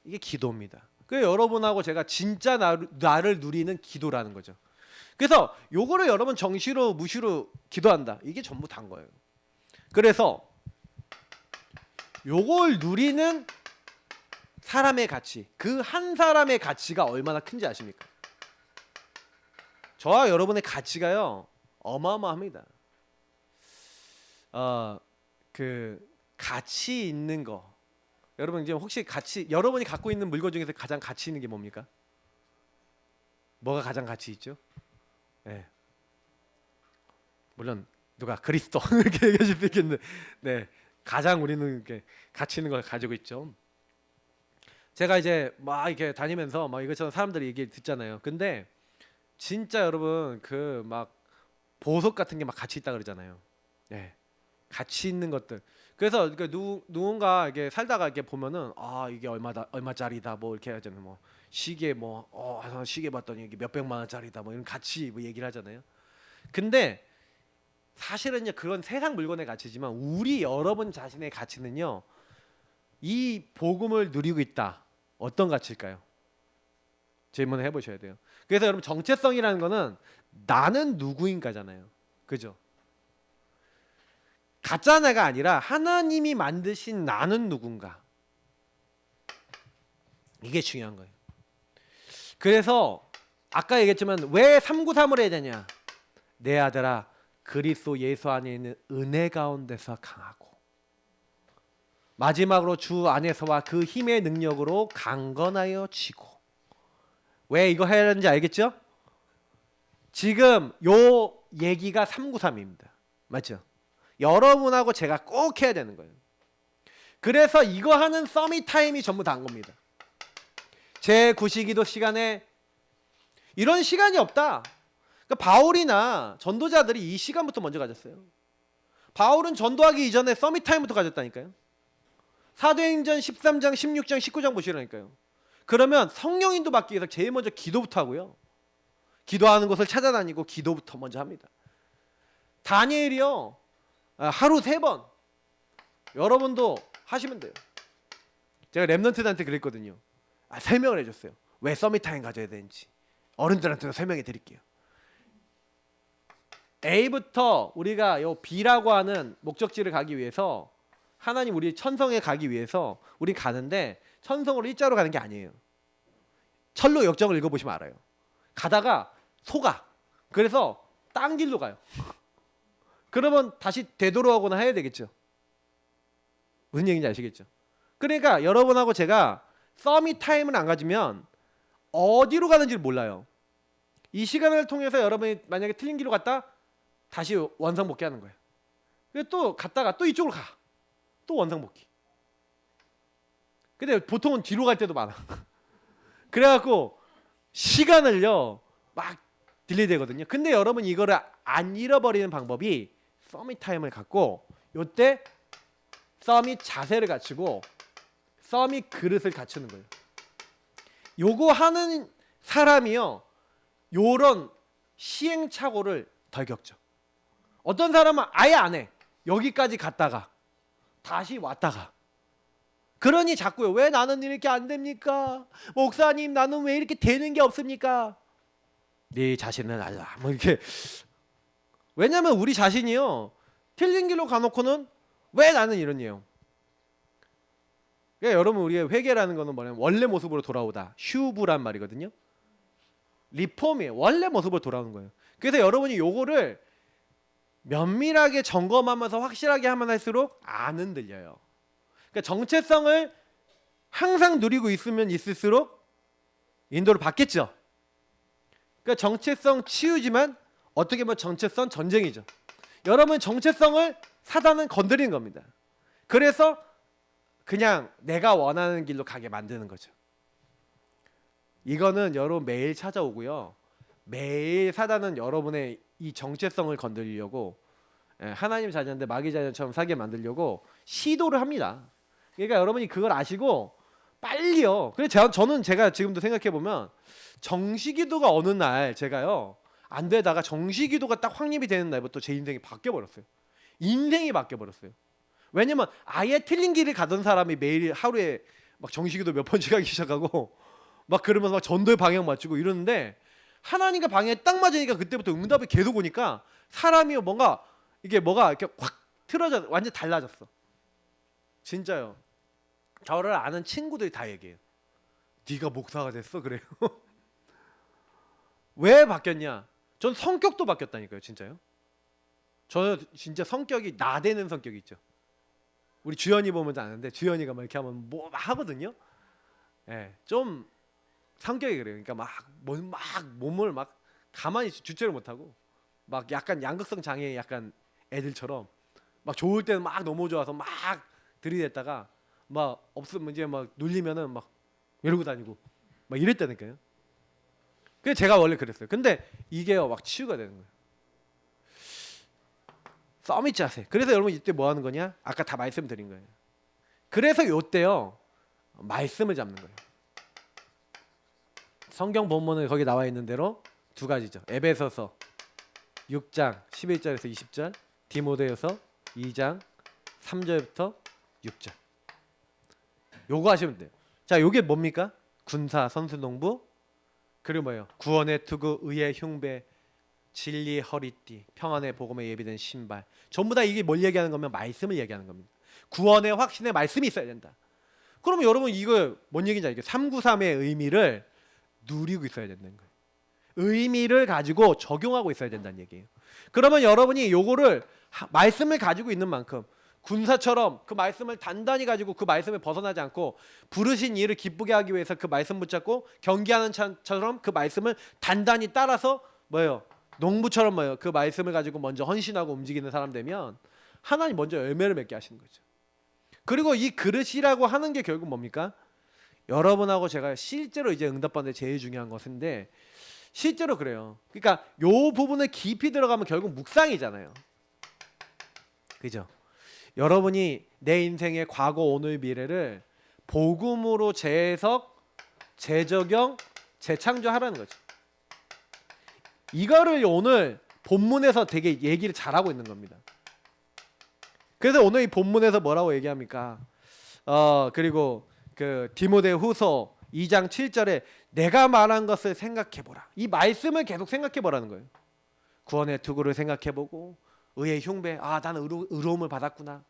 이게 기도입니다. 그 여러분하고 제가 진짜 나를 누리는 기도라는 거죠. 그래서 요거를 여러분 정시로 무시로 기도한다. 이게 전부 다인 거예요. 그래서 요걸 누리는 사람의 가치, 그 한 사람의 가치가 얼마나 큰지 아십니까? 저와 여러분의 가치가요 어마어마합니다. 그 가치 있는 거 여러분 이제 혹시 여러분이 갖고 있는 물건 중에서 가장 가치 있는 게 뭡니까? 뭐가 가장 가치 있죠? 네. 물론 누가 그리스도 이렇게 얘기하실 수 있겠는데, 네, 가장 우리는 이렇게 가치 있는 걸 가지고 있죠. 제가 이제 막 이렇게 다니면서 막 이것저것 사람들이 얘기 듣잖아요. 근데 진짜 여러분 그 막 보석 같은 게 막 가치 있다 그러잖아요. 네, 가치 있는 것들. 그래서 누군가 이렇게 살다가 이렇게 보면은 이게 얼마짜리다 뭐 이렇게 하잖아요. 뭐 시계 시계 봤더니 이게 몇 백만 원짜리다 뭐 이런 가치 뭐 얘기를 하잖아요. 근데 사실은요 그런 세상 물건의 가치지만 우리 여러분 자신의 가치는요 이 복음을 누리고 있다. 어떤 가치일까요? 질문을 해보셔야 돼요. 그래서 여러분 정체성이라는 거는 나는 누구인가잖아요. 그죠? 가짜 내가 아니라 하나님이 만드신 나는 누군가. 이게 중요한 거예요. 그래서 아까 얘기했지만 왜 393을 해야 되냐? 내 아들아 그리스도 예수 안에 있는 은혜 가운데서 강하고 마지막으로 주 안에서와 그 힘의 능력으로 강건하여 지고. 왜 이거 해야 하는지 알겠죠? 지금 요 얘기가 393입니다. 맞죠? 여러분하고 제가 꼭 해야 되는 거예요. 그래서 이거 하는 서밋 타임이 전부 다인 겁니다. 제 구시기도 시간에 이런 시간이 없다. 그러니까 바울이나 전도자들이 이 시간부터 먼저 가졌어요. 바울은 전도하기 이전에 서밋 타임부터 가졌다니까요. 사도행전 13장, 16장, 19장 보시라니까요. 그러면 성령 인도 받기 위해서 제일 먼저 기도부터 하고요. 기도하는 곳을 찾아다니고 기도부터 먼저 합니다. 다니엘이요. 하루 3번. 여러분도 하시면 돼요. 제가 랩런트들한테 그랬거든요. 설명을 해줬어요. 왜 서밋 타임 가져야 되는지. 어른들한테도 설명해 드릴게요. A부터 우리가 요 B라고 하는 목적지를 가기 위해서 하나님 우리 천성에 가기 위해서 우리 가는데 천성으로 일자로 가는 게 아니에요. 철로 역정을 읽어보시면 알아요. 가다가 속아. 그래서 딴 길로 가요. 그러면 다시 되돌아오거나 해야 되겠죠. 무슨 얘기인지 아시겠죠? 그러니까 여러분하고 제가 서밋 타임을 안 가지면 어디로 가는지를 몰라요. 이 시간을 통해서 여러분이 만약에 틀린 길로 갔다 다시 원상복귀 하는 거예요. 그래서 또 갔다가 또 이쪽으로 가. 또 원상복귀. 근데 보통은 뒤로 갈 때도 많아. 그래갖고 시간을요 막 딜레이 되거든요. 근데 여러분 이거를 안 잃어버리는 방법이 서밋 타임을 갖고 요때 서밋 자세를 갖추고 서밋 그릇을 갖추는 거예요. 요거 하는 사람이요 요런 시행착오를 덜 겪죠. 어떤 사람은 아예 안 해. 여기까지 갔다가 다시 왔다가. 그러니 자꾸요. 왜 나는 이렇게 안 됩니까? 목사님 나는 왜 이렇게 되는 게 없습니까? 네 자신을 알라. 뭐 이렇게. 왜냐면 우리 자신이요. 틀린 길로 가놓고는 왜 나는 이러니요. 그러니까 여러분 우리의 회개라는 거는 뭐냐면 원래 모습으로 돌아오다. 휴브란 말이거든요. 리폼이에요. 원래 모습으로 돌아오는 거예요. 그래서 여러분이 요거를 면밀하게 점검하면서 확실하게 하면 할수록 안 흔들려요. 그러니까 정체성을 항상 누리고 있으면 있을수록 인도를 받겠죠. 그러니까 정체성 치유지만 어떻게 보면 정체성 전쟁이죠. 여러분 정체성을 사단은 건드리는 겁니다. 그래서 그냥 내가 원하는 길로 가게 만드는 거죠. 이거는 여러분 매일 찾아오고요. 매일 사단은 여러분의 이 정체성을 건드리려고 하나님 자녀인데 마귀 자녀처럼 살게 만들려고 시도를 합니다. 그러니까 여러분이 그걸 아시고 빨리요. 그래서 저는 제가 지금도 생각해 보면 정시기도가 어느 날 제가요 안 되다가 정시기도가 딱 확립이 되는 날부터 제 인생이 바뀌어 버렸어요. 인생이 바뀌어 버렸어요. 왜냐면 아예 틀린 길을 가던 사람이 매일 하루에 막 정시기도 몇 번씩 하기 시작하고 막 그러면서 막 전도에 방향 맞추고 이러는데 하나님과 방향이 딱 맞으니까 그때부터 응답이 계속 오니까 사람이 뭐가 이렇게 확 틀어져 완전 달라졌어. 진짜요. 저를 아는 친구들이 다 얘기해요. 네가 목사가 됐어 그래요. 왜 바뀌었냐? 전 성격도 바뀌었다니까요. 진짜요. 저는 진짜 성격이 나대는 성격이 있죠. 우리 주연이 보면 아는데 주연이가 막 이렇게 하면 뭐 막 하거든요. 예, 좀 성격이 그래요. 그러니까 막 몸을 막 가만히 주체를 못하고 막 약간 양극성 장애 약간 애들처럼 막 좋을 때는 막 너무 좋아서 막 들이댔다가 막 없으면 이제 막 눌리면은 막 이러고 다니고 막 이랬다니까요. 그래서 제가 원래 그랬어요. 근데 이게요 막 치유가 되는 거예요. 서밋 자세. 그래서 여러분 이때 뭐 하는 거냐? 아까 다 말씀드린 거예요. 그래서 요때요 말씀을 잡는 거예요. 성경 본문은 거기 나와 있는 대로 두 가지죠. 에베소서 6장 11절에서 20절, 디모데후서 2장 3절부터 6절. 요거 하시면 돼요. 자, 요게 뭡니까? 군사 선수농부, 그리고 뭐예요? 구원의 투구, 의의 흉배, 진리의 허리띠, 평안의 복음에 예비된 신발. 전부 다 이게 뭘 얘기하는 거면 말씀을 얘기하는 겁니다. 구원의 확신의 말씀이 있어야 된다. 그러면 여러분 이거 뭔 얘기인지 알겠어요? 393의 의미를 누리고 있어야 된다는 거예요. 의미를 가지고 적용하고 있어야 된다는 얘기예요. 그러면 여러분이 요거를 말씀을 가지고 있는 만큼 군사처럼 그 말씀을 단단히 가지고 그 말씀을 벗어나지 않고 부르신 이를 기쁘게 하기 위해서 그 말씀 붙잡고 경계하는 처럼 그 말씀을 단단히 따라서 뭐예요? 농부처럼 뭐예요? 그 말씀을 가지고 먼저 헌신하고 움직이는 사람 되면 하나님 먼저 열매를 맺게 하시는 거죠. 그리고 이 그릇이라고 하는 게 결국 뭡니까? 여러분하고 제가 실제로 이제 응답받는 데 제일 중요한 것인데 실제로 그래요. 그러니까 요 부분을 깊이 들어가면 결국 묵상이잖아요. 그죠? 여러분이 내 인생의 과거, 오늘, 미래를 복음으로 재해석, 재적용, 재창조하라는 거죠. 이거를 오늘 본문에서 되게 얘기를 잘하고 있는 겁니다. 그래서 오늘 이 본문에서 뭐라고 얘기합니까? 그리고 그 디모데후서 2장 7절에 내가 말한 것을 생각해보라. 이 말씀을 계속 생각해보라는 거예요. 구원의 투구를 생각해보고 의의 흉배, 나는 의로움을 받았구나.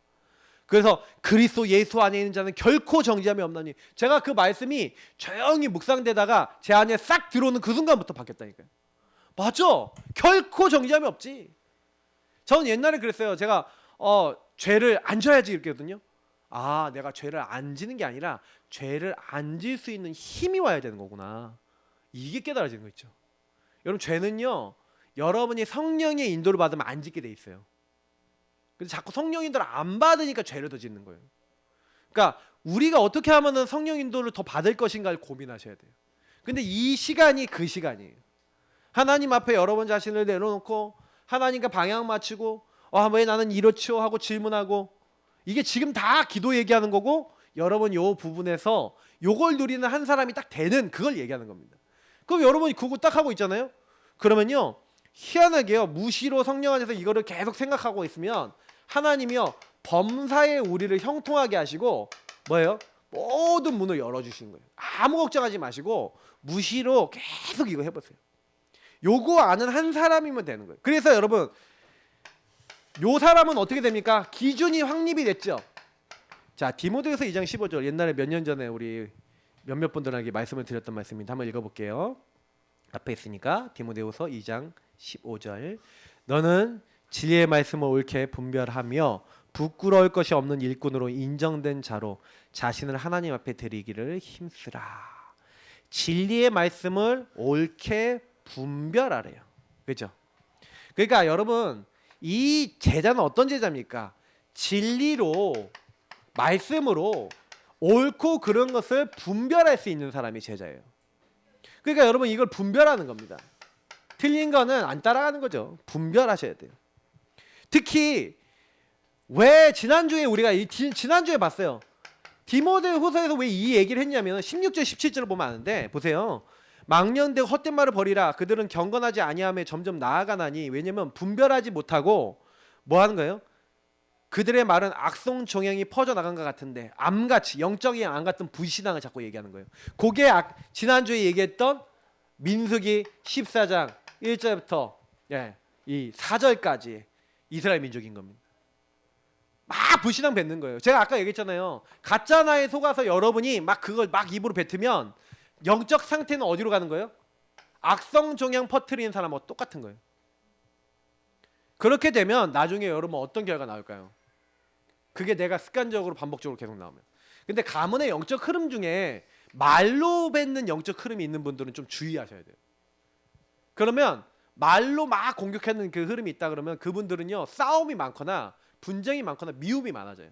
그래서 그리스도 예수 안에 있는 자는 결코 정죄함이 없나니. 제가 그 말씀이 조용히 묵상되다가 제 안에 싹 들어오는 그 순간부터 바뀌었다니까요. 맞죠? 결코 정죄함이 없지. 저는 옛날에 그랬어요. 제가 죄를 안 져야지 이랬거든요. 내가 죄를 안 지는 게 아니라 죄를 안 질 수 있는 힘이 와야 되는 거구나. 이게 깨달아지는 거 있죠. 여러분 죄는요 여러분이 성령의 인도를 받으면 안 짓게 돼 있어요. 근데 자꾸 성령 인도를 안 받으니까 죄를 더 짓는 거예요. 그러니까 우리가 어떻게 하면 성령 인도를 더 받을 것인가를 고민하셔야 돼요. 근데 이 시간이 그 시간이에요. 하나님 앞에 여러분 자신을 내려놓고 하나님과 방향 맞추고 왜 나는 이렇지요 하고 질문하고, 이게 지금 다 기도 얘기하는 거고 여러분 요 부분에서 요걸 누리는 한 사람이 딱 되는 그걸 얘기하는 겁니다. 그럼 여러분이 그거 딱 하고 있잖아요. 그러면요 희한하게요 무시로 성령 안에서 이거를 계속 생각하고 있으면 하나님이요 범사의 우리를 형통하게 하시고 뭐예요? 모든 문을 열어주시는 거예요. 아무 걱정하지 마시고 무시로 계속 이거 해보세요. 요거 아는 한 사람이면 되는 거예요. 그래서 여러분 요 사람은 어떻게 됩니까? 기준이 확립이 됐죠. 자, 디모데후서 2장 15절 옛날에 몇 년 전에 우리 몇몇 분들에게 말씀을 드렸던 말씀입니다. 한번 읽어볼게요. 앞에 있으니까 디모데후서 2장 15절 너는 진리의 말씀을 옳게 분별하며 부끄러울 것이 없는 일꾼으로 인정된 자로 자신을 하나님 앞에 드리기를 힘쓰라. 진리의 말씀을 옳게 분별하래요. 그렇죠? 그러니까 여러분 이 제자는 어떤 제자입니까? 진리로 말씀으로 옳고 그런 것을 분별할 수 있는 사람이 제자예요. 그러니까 여러분 이걸 분별하는 겁니다. 틀린 거는 안 따라가는 거죠. 분별하셔야 돼요. 특히 왜 지난주에 우리가 지난주에 봤어요. 디모데후서에서 왜 이 얘기를 했냐면 16절 17절을 보면 아는데 보세요. 망령되고 헛된 말을 버리라. 그들은 경건하지 아니함에 점점 나아가나니 왜냐면 분별하지 못하고 뭐 하는 거예요? 그들의 말은 악성 종양이 퍼져나간 것 같은데 암같이 영적인 암 같은 불신앙을 자꾸 얘기하는 거예요. 그게 지난주에 얘기했던 민수기 14장 1절부터 이 4절까지 이스라엘 민족인 겁니다. 막 불신앙 뱉는 거예요. 제가 아까 얘기했잖아요. 가짜나에 속아서 여러분이 막 그걸 막 입으로 뱉으면 영적 상태는 어디로 가는 거예요? 악성 종양 퍼뜨리는 사람하고 똑같은 거예요. 그렇게 되면 나중에 여러분 어떤 결과 나올까요? 그게 내가 습관적으로 반복적으로 계속 나오면. 근데 가문의 영적 흐름 중에 말로 뱉는 영적 흐름이 있는 분들은 좀 주의하셔야 돼요. 그러면 말로 막 공격하는 그 흐름이 있다 그러면 그분들은요 싸움이 많거나 분쟁이 많거나 미움이 많아져요.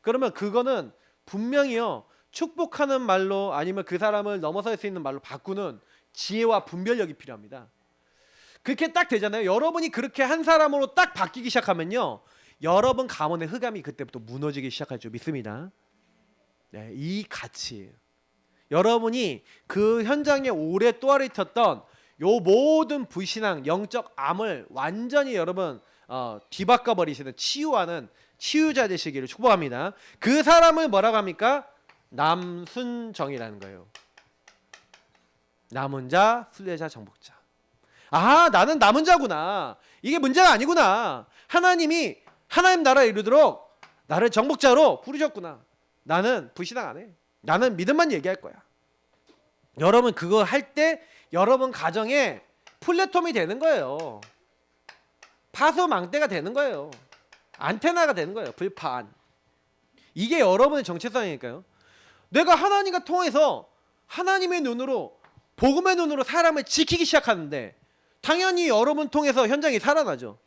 그러면 그거는 분명히요 축복하는 말로 아니면 그 사람을 넘어설 수 있는 말로 바꾸는 지혜와 분별력이 필요합니다. 그렇게 딱 되잖아요. 여러분이 그렇게 한 사람으로 딱 바뀌기 시작하면요 여러분 가문의 흑암이 그때부터 무너지기 시작할 줄 믿습니다. 네, 이 가치예요. 여러분이 그 현장에 오래 또아리 텄던 요 모든 불신앙, 영적 암을 완전히 여러분 뒤바꿔 버리시는 치유하는 치유자 되시기를 축복합니다. 그 사람을 뭐라고 합니까? 남순정이라는 거예요. 남은 자, 순례자, 정복자. 아, 나는 남은 자구나. 이게 문제가 아니구나. 하나님이 하나님 나라에 이르도록 나를 정복자로 부르셨구나. 나는 불신앙 안 해. 나는 믿음만 얘기할 거야. 여러분 그거 할 때 여러분 가정에 플랫폼이 되는 거예요. 파수망대가 되는 거예요. 안테나가 되는 거예요. 불판. 이게 여러분의 정체성이니까요. 내가 하나님과 통해서 하나님의 눈으로 복음의 눈으로 사람을 지키기 시작하는데 당연히 여러분 통해서 현장이 살아나죠.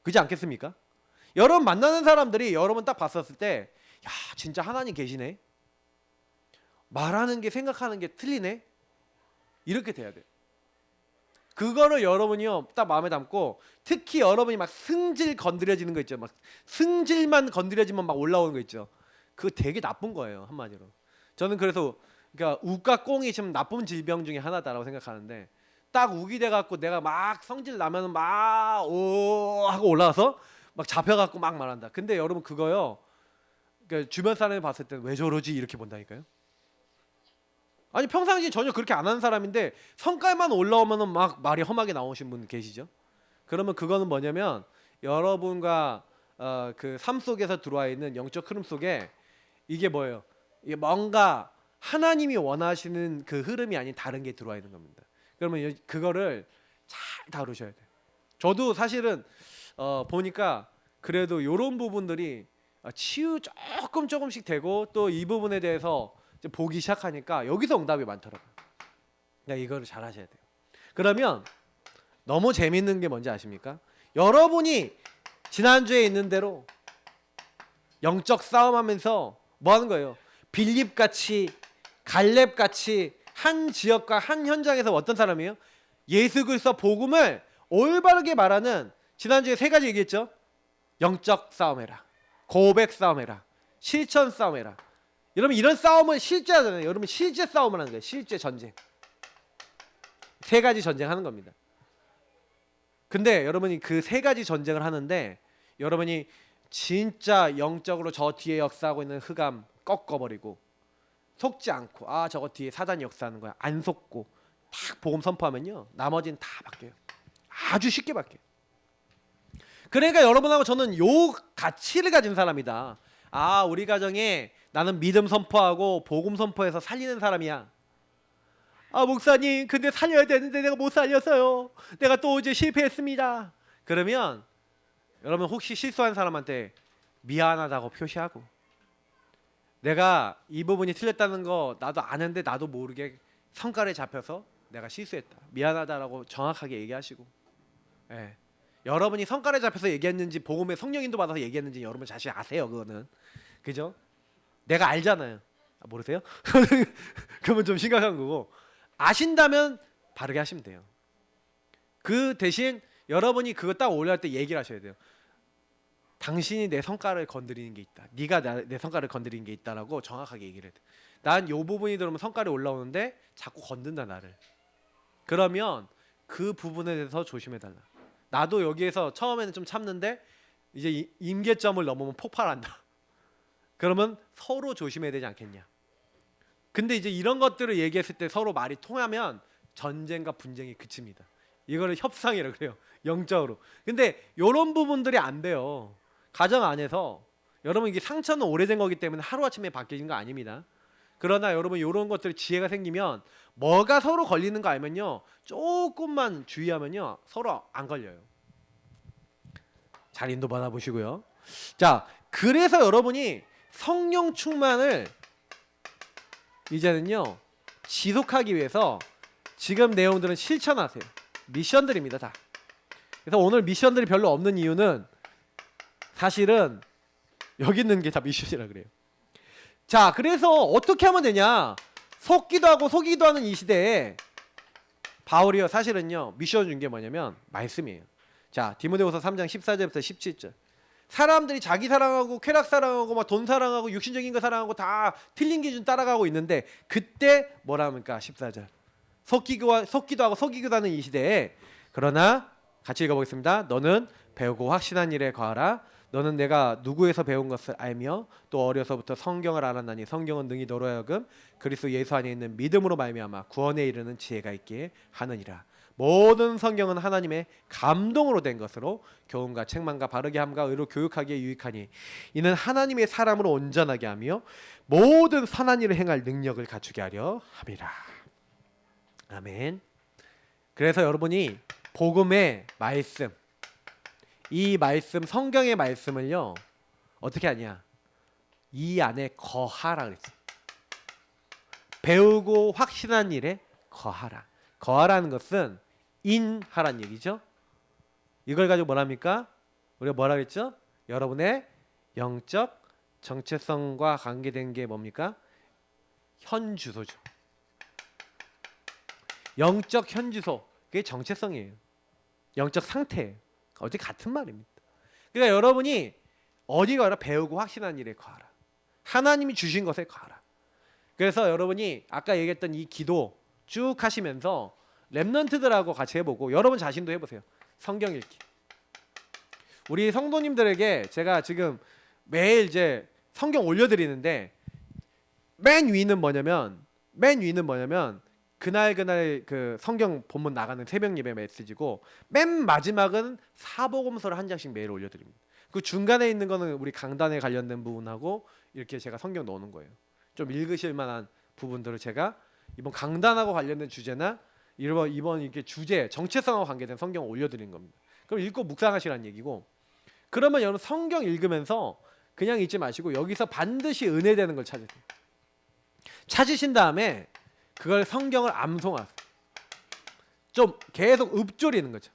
그렇지 않겠습니까? 여러분 만나는 사람들이 여러분 딱 봤었을 때 야 진짜 하나님 계시네. 말하는 게 생각하는 게 틀리네. 이렇게 돼야 돼요. 그거를 여러분이요 딱 마음에 담고 특히 여러분이 막 승질 건드려지는 거 있죠. 막 승질만 건드려지면 막 올라오는 거 있죠. 그거 되게 나쁜 거예요 한마디로. 저는 그래서 그러니까 우과 꽁이 지금 나쁜 질병 중에 하나다라고 생각하는데 딱 우기 돼 갖고 내가 막 성질 나면은 막 오 하고 올라와서 막 잡혀갖고 막 말한다. 근데 여러분 그거요. 그러니까 주변 사람이 봤을 때 왜 저러지 이렇게 본다니까요. 아니 평상시 전혀 그렇게 안 하는 사람인데 성깔만 올라오면은 막 말이 험하게 나오신 분 계시죠? 그러면 그거는 뭐냐면 여러분과 그 삶 속에서 들어와 있는 영적 흐름 속에 이게 뭐예요? 이게 뭔가 하나님이 원하시는 그 흐름이 아닌 다른 게 들어와 있는 겁니다. 그러면 그거를 잘 다루셔야 돼요. 저도 사실은 보니까 그래도 이런 부분들이 치유 조금씩 되고 또 이 부분에 대해서 이제 보기 시작하니까 여기서 응답이 많더라고요. 그러니까 이거를 잘 하셔야 돼요. 그러면 너무 재밌는 게 뭔지 아십니까? 여러분이 지난주에 있는 대로 영적 싸움하면서 뭐 하는 거예요? 빌립같이 갈렙같이 한 지역과 한 현장에서 어떤 사람이에요? 예수 그리스도 복음을 올바르게 말하는 지난주에 세 가지 얘기했죠? 영적 싸움해라. 고백 싸움해라. 실천 싸움해라. 여러분 이런 싸움은 실제 하잖아요. 여러분 실제 싸움을 하는 거예요. 실제 전쟁. 세 가지 전쟁하는 겁니다. 근데 여러분이 그 세 가지 전쟁을 하는데 여러분이 진짜 영적으로 저 뒤에 역사하고 있는 흑암 꺾어버리고 속지 않고 저거 뒤에 사단이 역사하는 거야 안 속고 딱 복음 선포하면요 나머지는 다 바뀌어요. 아주 쉽게 바뀌어요. 그러니까 여러분하고 저는 요 가치를 가진 사람이다. 우리 가정에 나는 믿음 선포하고 복음 선포해서 살리는 사람이야. 목사님 근데 살려야 되는데 내가 못 살렸어요. 내가 또 이제 실패했습니다. 그러면 여러분 혹시 실수한 사람한테 미안하다고 표시하고, 내가 이 부분이 틀렸다는 거 나도 아는데 나도 모르게 성깔에 잡혀서 내가 실수했다 미안하다라고 정확하게 얘기하시고, 예. 여러분이 성깔에 잡혀서 얘기했는지 복음의 성령인도 받아서 얘기했는지 여러분 자신 아세요. 그거는 그죠? 내가 알잖아요. 모르세요? 그러면 좀 심각한 거고, 아신다면 바르게 하시면 돼요. 그 대신 여러분이 그거 딱 올려할 때 얘기를 하셔야 돼요. 당신이 내 성깔을 건드리는 게 있다. 네가 내 성깔을 건드리는 게 있다라고 정확하게 얘기를 해야 돼. 난 요 부분이 들어오면 성깔이 올라오는데 자꾸 건든다 나를. 그러면 그 부분에 대해서 조심해 달라. 나도 여기에서 처음에는 좀 참는데 이제 임계점을 넘으면 폭발한다. 그러면 서로 조심해야 되지 않겠냐. 근데 이제 이런 것들을 얘기했을 때 서로 말이 통하면 전쟁과 분쟁이 그칩니다. 이거를 협상이라고 그래요. 영적으로. 근데 이런 부분들이 안 돼요. 가정 안에서 여러분 이게 상처는 오래된 거기 때문에 하루아침에 바뀌는 거 아닙니다. 그러나 여러분 이런 것들이 지혜가 생기면 뭐가 서로 걸리는 거 알면요 조금만 주의하면요 서로 안 걸려요. 잘 인도 받아보시고요. 자, 그래서 여러분이 성령 충만을 이제는요 지속하기 위해서 지금 내용들은 실천하세요. 미션들입니다 다. 그래서 오늘 미션들이 별로 없는 이유는 사실은 여기 있는 게 다 미션이라 그래요. 자, 그래서 어떻게 하면 되냐? 속기도 하고 속이기도 하는 이 시대에 바울이요 사실은요 미션 준 게 뭐냐면 말씀이에요. 자, 디모데후서 3장 14절부터 17절. 사람들이 자기 사랑하고 쾌락 사랑하고 막 돈 사랑하고 육신적인 거 사랑하고 다 틀린 기준 따라가고 있는데, 그때 뭐라 합니까? 14절. 속기도 하고 속이기도 하는 이 시대에 그러나 같이 읽어보겠습니다. 너는 배우고 확신한 일에 거하라. 너는 내가 누구에서 배운 것을 알며 또 어려서부터 성경을 알았나니 성경은 능히 너로 하여금 그리스도 예수 안에 있는 믿음으로 말미암아 구원에 이르는 지혜가 있게 하느니라. 모든 성경은 하나님의 감동으로 된 것으로 교훈과 책망과 바르게 함과 의로 교육하기에 유익하니 이는 하나님의 사람으로 온전하게 하며 모든 선한 일을 행할 능력을 갖추게 하려 함이라. 아멘. 그래서 여러분이 복음의 말씀, 이 말씀 성경의 말씀을요 어떻게 하냐, 이 안에 거하라 그랬어요. 배우고 확신한 일에 거하라. 거하라는 것은 인하란 얘기죠. 이걸 가지고 뭐랍니까? 우리가 뭐라 그랬죠? 여러분의 영적 정체성과 관계된 게 뭡니까? 현주소죠. 영적 현주소, 그게 정체성이에요. 영적 상태예요. 어디 같은 말입니다. 그러니까 여러분이 어디 가라? 배우고 확신한 일에 거하라. 하나님이 주신 것에 거하라. 그래서 여러분이 아까 얘기했던 이 기도 쭉 하시면서 렘넌트들하고 같이 해보고 여러분 자신도 해보세요. 성경 읽기. 우리 성도님들에게 제가 지금 매일 이제 성경 올려드리는데 맨 위는 뭐냐면 그날 그 성경 본문 나가는 새벽 예배 메시지고, 맨 마지막은 사복음서를 한 장씩 매일 올려드립니다. 그 중간에 있는 거는 우리 강단에 관련된 부분하고 이렇게 제가 성경 넣는 거예요. 좀 읽으실 만한 부분들을 제가 이번 강단하고 관련된 주제나 이번 이렇게 주제 정체성과 관계된 성경을 올려드린 겁니다. 그럼 읽고 묵상하시라는 얘기고, 그러면 여러분 성경 읽으면서 그냥 읽지 마시고 여기서 반드시 은혜되는 걸 찾으세요. 찾으신 다음에 그걸 성경을 암송하세요. 좀 계속 읊조리는 거죠.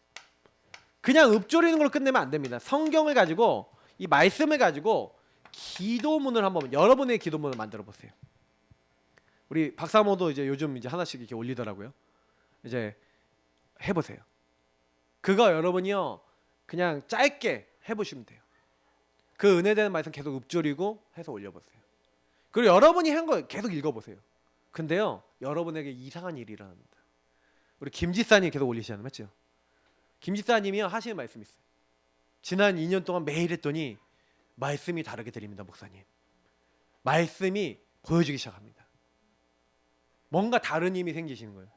그냥 읊조리는 걸로 끝내면 안 됩니다. 성경을 가지고 이 말씀을 가지고 기도문을 한번 여러분의 기도문을 만들어 보세요. 우리 박사모도 이제 요즘 이제 하나씩 이렇게 올리더라고요. 이제 해보세요. 그거 여러분이요 그냥 짧게 해보시면 돼요. 그 은혜되는 말씀 계속 읊조리고 해서 올려보세요. 그리고 여러분이 한 거 계속 읽어보세요. 근데요 여러분에게 이상한 일이 일어납니다. 우리 김지사님 계속 올리시잖아요, 맞죠? 김지사님이요 하시는 말씀이 있어요. 지난 2년 동안 매일 했더니 말씀이 다르게 들립니다, 목사님. 말씀이 보여주기 시작합니다. 뭔가 다른 힘이 생기시는 거예요.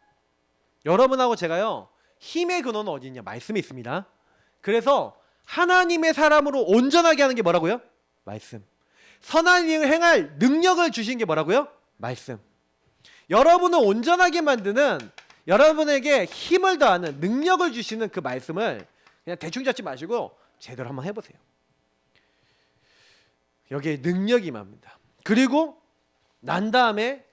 여러분하고 제가요, 힘의 근원은 어디 있냐? 말씀이 있습니다. 그래서 하나님의 사람으로 온전하게 하는 게 뭐라고요? 말씀. 선한 일을 행할 능력을 주신 게 뭐라고요? 말씀. 여러분을 온전하게 만드는, 여러분에게 힘을 더하는 능력을 주시는 그 말씀을 그냥 대충 잡지 마시고 제대로 한번 해보세요. 여기에 능력이 임합니다. 그리고 난 다음에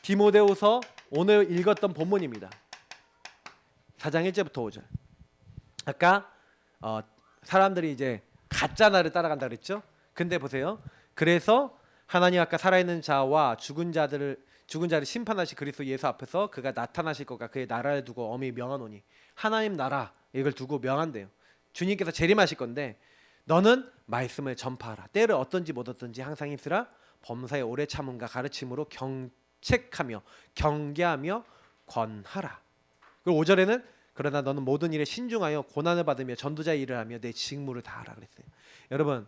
디모데후서 오늘 읽었던 본문입니다. 4장 1절부터 5절. 아까 사람들이 이제 가짜 나를 따라간다 그랬죠? 근데 보세요. 그래서 하나님 아까 살아있는 자와 죽은 자를 심판하실 그리스도 예수 앞에서 그가 나타나실 것과 그의 나라를 두고 엄히 명하노니, 하나님 나라 이걸 두고 명한대요. 주님께서 재림하실 건데 너는 말씀을 전파하라. 때를 어떤지 못 어떤지 항상 힘쓰라. 범사에 오래 참음과 가르침으로 경책하며 경계하며 권하라. 그리고 5절에는 그러나 너는 모든 일에 신중하여 고난을 받으며 전도자의 일을 하며 내 직무를 다하라 그랬어요. 여러분,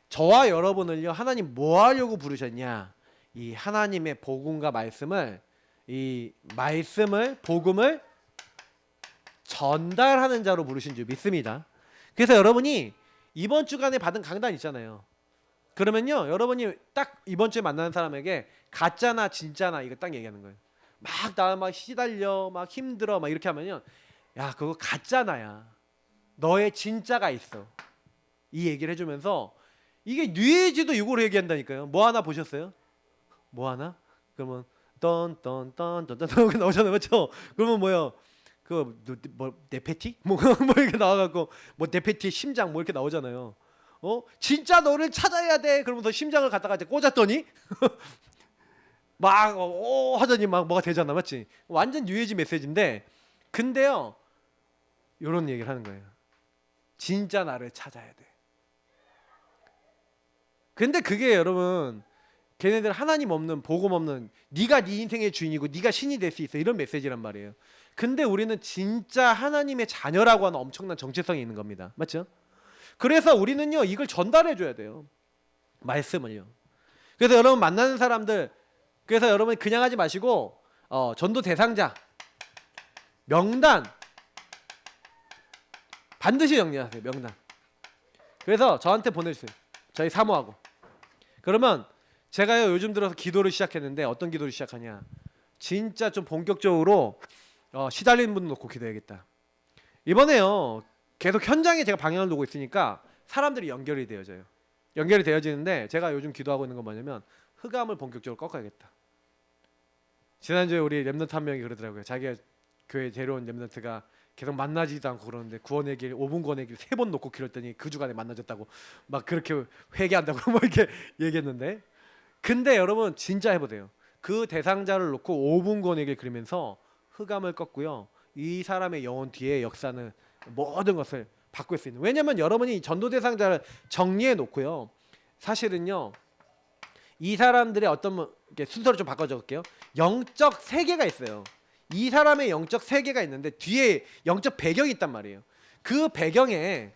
저와 여러분을요, 하나님 뭐 하려고 부르셨냐? 이 하나님의 복음과 말씀을, 이 말씀을, 복음을 전달하는 자로 부르신 줄 믿습니다. 그래서 여러분이 이번 주간에 받은 강단 있잖아요. 그러면요, 여러분이 딱 이번 주에 만나는 사람에게 가짜나 진짜나 이거 딱 얘기하는 거예요. 막 시달려, 막 힘들어, 막 이렇게 하면요, 야, 그거 가짜나야. 너의 진짜가 있어. 이 얘기를 해주면서, 이게 뉘에지도 이걸 얘기한다니까요. 뭐 하나 보셨어요? 뭐 하나? 그러면 떤떤떤떤떤 나오잖아요, 맞죠? 그러면 뭐요? 뭐 네페티? 뭐 이렇게 나와갖고 뭐 네페티의 심장 뭐 이렇게 나오잖아요. 진짜 너를 찾아야 돼. 그러면서 심장을 갖다가 이제 꽂았더니 막 하더니 막 뭐가 되잖아, 맞지? 완전 뉴에이지 메시지인데, 근데요, 이런 얘기를 하는 거예요. 진짜 나를 찾아야 돼. 근데 그게 여러분, 걔네들 하나님 없는, 복음 없는, 네가 네 인생의 주인이고 네가 신이 될 수 있어, 이런 메시지란 말이에요. 근데 우리는 진짜 하나님의 자녀라고 하는 엄청난 정체성이 있는 겁니다, 맞죠? 그래서 우리는요, 이걸 전달해 줘야 돼요, 말씀을요. 그래서 여러분 만나는 사람들, 그래서 여러분 그냥 하지 마시고 전도 대상자 명단 반드시 정리하세요, 명단. 그래서 저한테 보내주세요, 저희 사모하고. 그러면 제가요, 요즘 들어서 기도를 시작했는데, 어떤 기도를 시작하냐, 진짜 좀 본격적으로 시달리는 분 놓고 기도해야겠다. 이번에요, 계속 현장에 제가 방향을 두고 있으니까 사람들이 연결이 되어져요. 연결이 되어지는데, 제가 요즘 기도하고 있는 건 뭐냐면, 흑암을 본격적으로 꺾어야겠다. 지난주에 우리 랩런트 한 명이 그러더라고요. 자기가 교회 데려온 랩런트가 계속 만나지도 않고 그러는데 구원의 길, 5분 구원의 길 3번 놓고 기렸더니 그 주간에 만나졌다고 막 그렇게 회개한다고 막 이렇게 얘기했는데, 근데 여러분 진짜 해보세요. 그 대상자를 놓고 5분 구원의 길 그리면서 흑암을 꺾고요, 이 사람의 영혼 뒤에 역사는 모든 것을 바꿀 수 있는. 왜냐면 여러분이 전도 대상자를 정리해 놓고요, 사실은요, 이 사람들의 어떤 순서를 좀 바꿔 적을게요. 영적 세계가 있어요. 이 사람의 영적 세계가 있는데 뒤에 영적 배경이 있단 말이에요. 그 배경에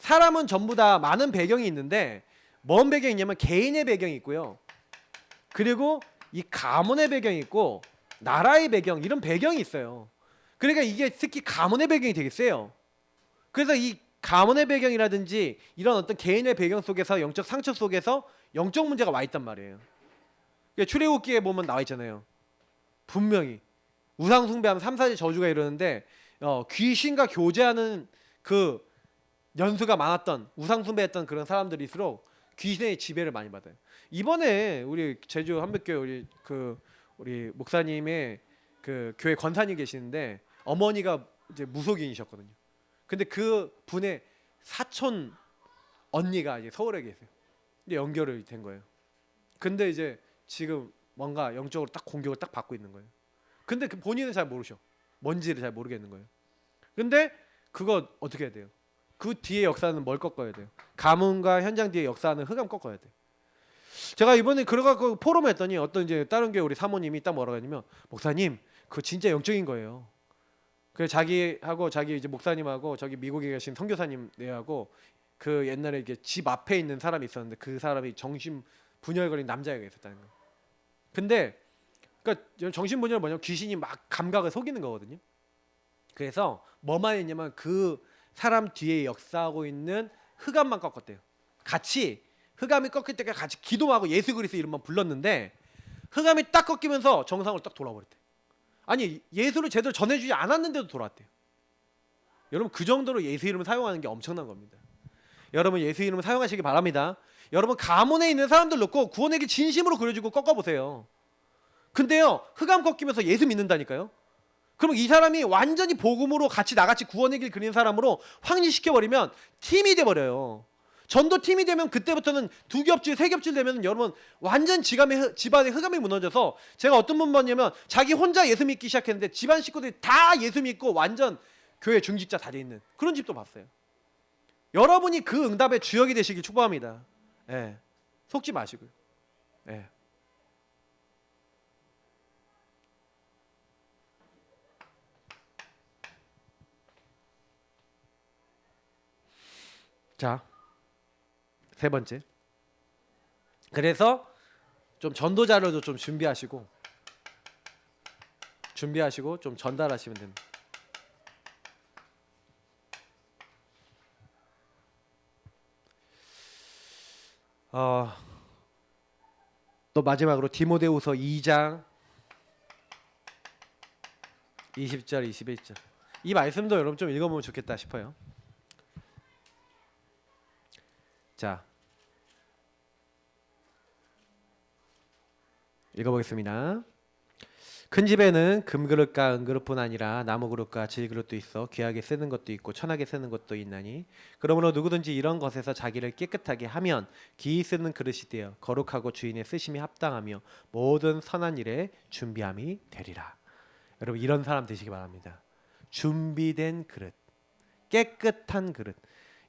사람은 전부 다 많은 배경이 있는데, 뭔 배경이 있냐면 개인의 배경이 있고요, 그리고 이 가문의 배경이 있고 나라의 배경, 이런 배경이 있어요. 그러니까 이게 특히 가문의 배경이 되게 세요. 그래서 이 가문의 배경이라든지 이런 어떤 개인의 배경 속에서, 영적 상처 속에서 영적 문제가 와 있단 말이에요. 출애굽기에 보면 나와 있잖아요. 분명히 우상 숭배하면 3, 4일 저주가 이러는데, 귀신과 교제하는 그 연수가 많았던, 우상 숭배했던 그런 사람들일수록 귀신의 지배를 많이 받아요. 이번에 우리 제주 한백교회 우리 목사님의 그 교회 권사님 계시는데, 어머니가 이제 무속인이셨거든요. 근데 그 분의 사촌 언니가 이제 서울에 계세요. 이제 연결이 된 거예요. 근데 이제 지금 뭔가 영적으로 딱 공격을 딱 받고 있는 거예요. 근데 그 본인은 잘 모르셔. 뭔지를 잘 모르겠는 거예요. 근데 그거 어떻게 해야 돼요? 그 뒤에 역사는 뭘 꺾어야 돼요? 가문과 현장 뒤에 역사는 흑암 꺾어야 돼요. 제가 이번에 그래갖고 포럼에 했더니 어떤 이제 다른 교회 우리 사모님이 딱 뭐라고 했냐면, 목사님 그거 진짜 영적인 거예요. 그래서 자기 이제 목사님하고 저기 미국에 계신 선교사님 네하고 그 옛날에 이게 집 앞에 있는 사람이 있었는데 그 사람이 정신 분열 걸린 남자애가 있었다는 거. 근데 그러니까 정신 분열 뭐냐면 귀신이 막 감각을 속이는 거거든요. 그래서 뭐만 했냐면 그 사람 뒤에 역사하고 있는 흑암만 꺾었대요. 같이 흑암이 꺾일 때까지 같이 기도하고 예수 그리스도 이름만 불렀는데 흑암이 딱 꺾이면서 정상으로 딱 돌아버렸대. 아니 예수를 제대로 전해주지 않았는데도 돌아왔대요. 여러분 그 정도로 예수 이름을 사용하는 게 엄청난 겁니다. 여러분 예수 이름을 사용하시기 바랍니다. 여러분 가문에 있는 사람들 놓고 구원의 길 진심으로 그려주고 꺾어보세요. 근데요 흑암 꺾이면서 예수 믿는다니까요. 그럼 이 사람이 완전히 복음으로 같이 나같이 구원의 길 그리는 사람으로 확립시켜버리면 팀이 돼버려요. 전도 팀이 되면 그때부터는 두 겹질 세 겹질 되면 여러분 완전 집안의 흑암이 무너져서 제가 어떤 분 봤냐면 자기 혼자 예수 믿기 시작했는데 집안 식구들이 다 예수 믿고 완전 교회 중직자 다 돼 있는 그런 집도 봤어요. 여러분이 그 응답의 주역이 되시길 축복합니다. 예. 속지 마시고요. 예. 자, 세 번째. 그래서 좀 전도 자료도 좀 준비하시고 좀 전달하시면 됩니다. 또 마지막으로 디모데후서 2장 20절 21절 이 말씀도 여러분 좀 읽어보면 좋겠다 싶어요. 자, 읽어보겠습니다. 큰 집에는 금그릇과 은그릇뿐 아니라 나무그릇과 질그릇도 있어 귀하게 쓰는 것도 있고 천하게 쓰는 것도 있나니 그러므로 누구든지 이런 것에서 자기를 깨끗하게 하면 기이 쓰는 그릇이 되어 거룩하고 주인의 쓰심이 합당하며 모든 선한 일에 준비함이 되리라. 여러분 이런 사람 되시기 바랍니다. 준비된 그릇, 깨끗한 그릇.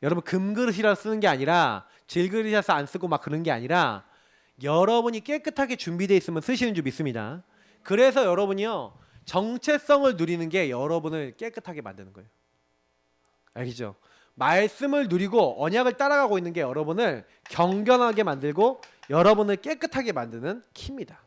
여러분 금그릇이라 쓰는 게 아니라 질그릇이라서 안 쓰고 막 그런 게 아니라 여러분이 깨끗하게 준비되어 있으면 쓰시는 줄 믿습니다. 그래서 여러분이요 정체성을 누리는 게 여러분을 깨끗하게 만드는 거예요. 알겠죠? 말씀을 누리고 언약을 따라가고 있는 게 여러분을 경건하게 만들고 여러분을 깨끗하게 만드는 키입니다.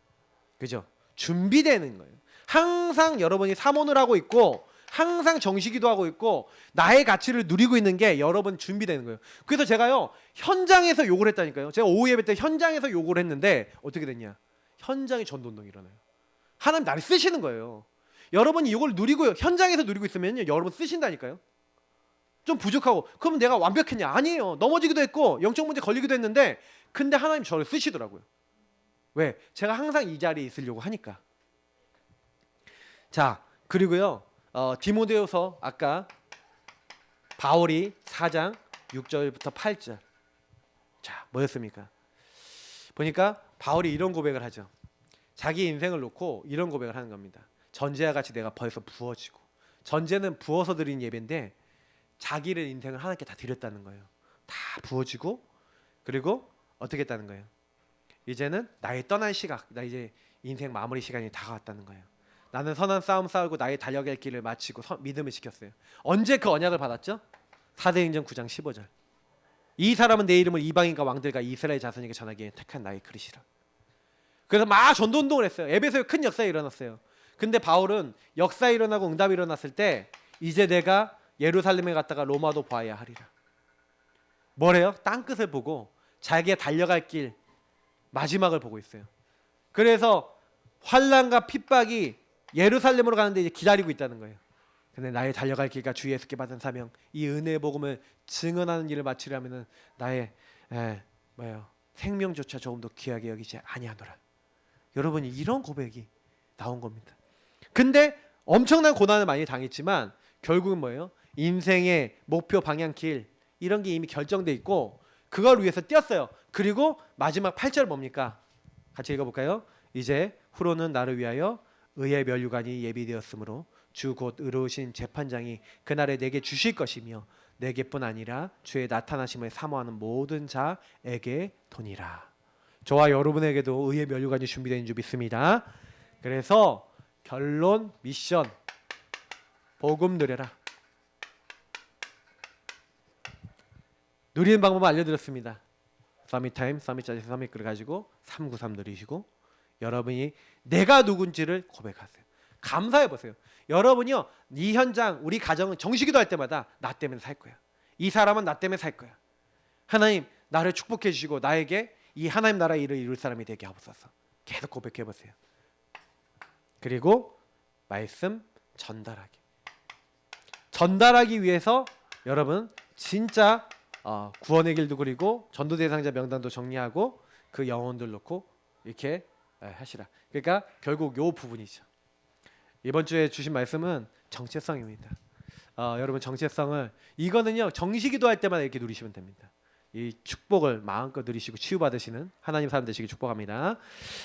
그죠? 준비되는 거예요. 항상 여러분이 사모를 하고 있고 항상 정시기도 하고 있고 나의 가치를 누리고 있는 게 여러분 준비되는 거예요. 그래서 제가요 현장에서 욕을 했다니까요. 제가 오후 예배 때 현장에서 욕을 했는데 어떻게 됐냐? 현장에 전도운동이 일어나요. 하나님 나를 쓰시는 거예요. 여러분이 이걸 누리고 현장에서 누리고 있으면요 여러분 쓰신다니까요. 좀 부족하고 그럼 내가 완벽했냐? 아니에요. 넘어지기도 했고 영적 문제 걸리기도 했는데 근데 하나님 저를 쓰시더라고요. 왜? 제가 항상 이 자리에 있으려고 하니까. 자 그리고요 디모데후서 아까 바울이 4장 6절부터 8절 자 뭐였습니까? 보니까 바울이 이런 고백을 하죠. 자기 인생을 놓고 이런 고백을 하는 겁니다. 전제와 같이 내가 벌써 부어지고 전제는 부어서 드린 예배인데 자기를 인생을 하나님께 다 드렸다는 거예요. 다 부어지고 그리고 어떻게 했다는 거예요? 이제는 나의 떠날 시각 나 이제 인생 마무리 시간이 다가왔다는 거예요. 나는 선한 싸움 싸우고 나의 달려갈 길을 마치고 믿음을 지켰어요. 언제 그 언약을 받았죠? 사도행전 9장 15절 이 사람은 내 이름을 이방인과 왕들과 이스라엘 자손에게 전하기에 택한 나의 그릇이라. 그래서 막 전도운동을 했어요. 에베소에 큰 역사가 일어났어요. 근데 바울은 역사 일어나고 응답이 일어났을 때 이제 내가 예루살렘에 갔다가 로마도 봐야 하리라. 뭐래요? 땅끝을 보고 자기가 달려갈 길 마지막을 보고 있어요. 그래서 환난과 핍박이 예루살렘으로 가는데 이제 기다리고 있다는 거예요. 근데 나의 달려갈 길과 주 예수께 받은 사명 이 은혜의 복음을 증언하는 일을 마치려면은 나의 생명조차 조금 더 귀하게 여기지 아니하노라. 여러분이 이런 고백이 나온 겁니다. 근데 엄청난 고난을 많이 당했지만 결국은 뭐예요? 인생의 목표 방향 길 이런 게 이미 결정돼 있고 그걸 위해서 뛰었어요. 그리고 마지막 8절 뭡니까? 같이 읽어볼까요? 이제 후로는 나를 위하여 의의 면류관이 예비되었으므로 주 곧 의로우신 재판장이 그날에 내게 주실 것이며 내게뿐 아니라 주의 나타나심을 사모하는 모든 자에게 도니라. 저와 여러분에게도 의의 면류관이 준비되는 줄 믿습니다. 그래서 결론 미션 복음 누려라. 누리는 방법을 알려드렸습니다. 서밋 타임, 서밋 자체 서밋 글을 가지고 393 누리시고 여러분이 내가 누군지를 고백하세요. 감사해 보세요. 여러분이요, 이 현장, 우리 가정은 정식기도 할 때마다 나 때문에 살 거야. 이 사람은 나 때문에 살 거야. 하나님 나를 축복해 주시고 나에게 이 하나님 나라의 일을 이룰 사람이 되게 하옵소서. 계속 고백해 보세요. 그리고 말씀 전달하기 위해서 여러분 진짜 구원의 길도 그리고 전도 대상자 명단도 정리하고 그 영혼들 놓고 이렇게 하시라. 그러니까 결국 요 부분이죠. 이번 주에 주신 말씀은 정체성입니다. 여러분 정체성을 이거는요 정식기도 할 때마다 이렇게 누리시면 됩니다. 이 축복을 마음껏 누리시고 치유받으시는 하나님 사람 되시길 축복합니다.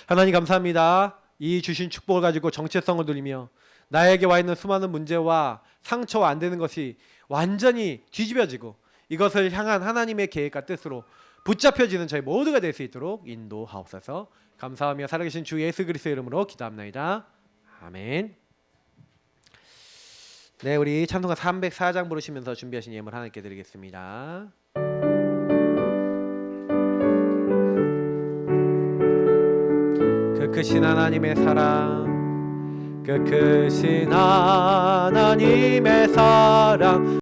하나님 감사합니다. 이 주신 축복을 가지고 정체성을 누리며 나에게 와 있는 수많은 문제와 상처와 안 되는 것이 완전히 뒤집어지고 이것을 향한 하나님의 계획과 뜻으로 붙잡혀지는 저희 모두가 될 수 있도록 인도하옵소서. 감사하며 살아계신 주 예수 그리스도의 이름으로 기도합나이다. 아멘. 네, 우리 찬송가 304장 부르시면서 준비하신 예물 하나님께 드리겠습니다. 그 크신 하나님의 사랑, 그 크신 하나님의 사랑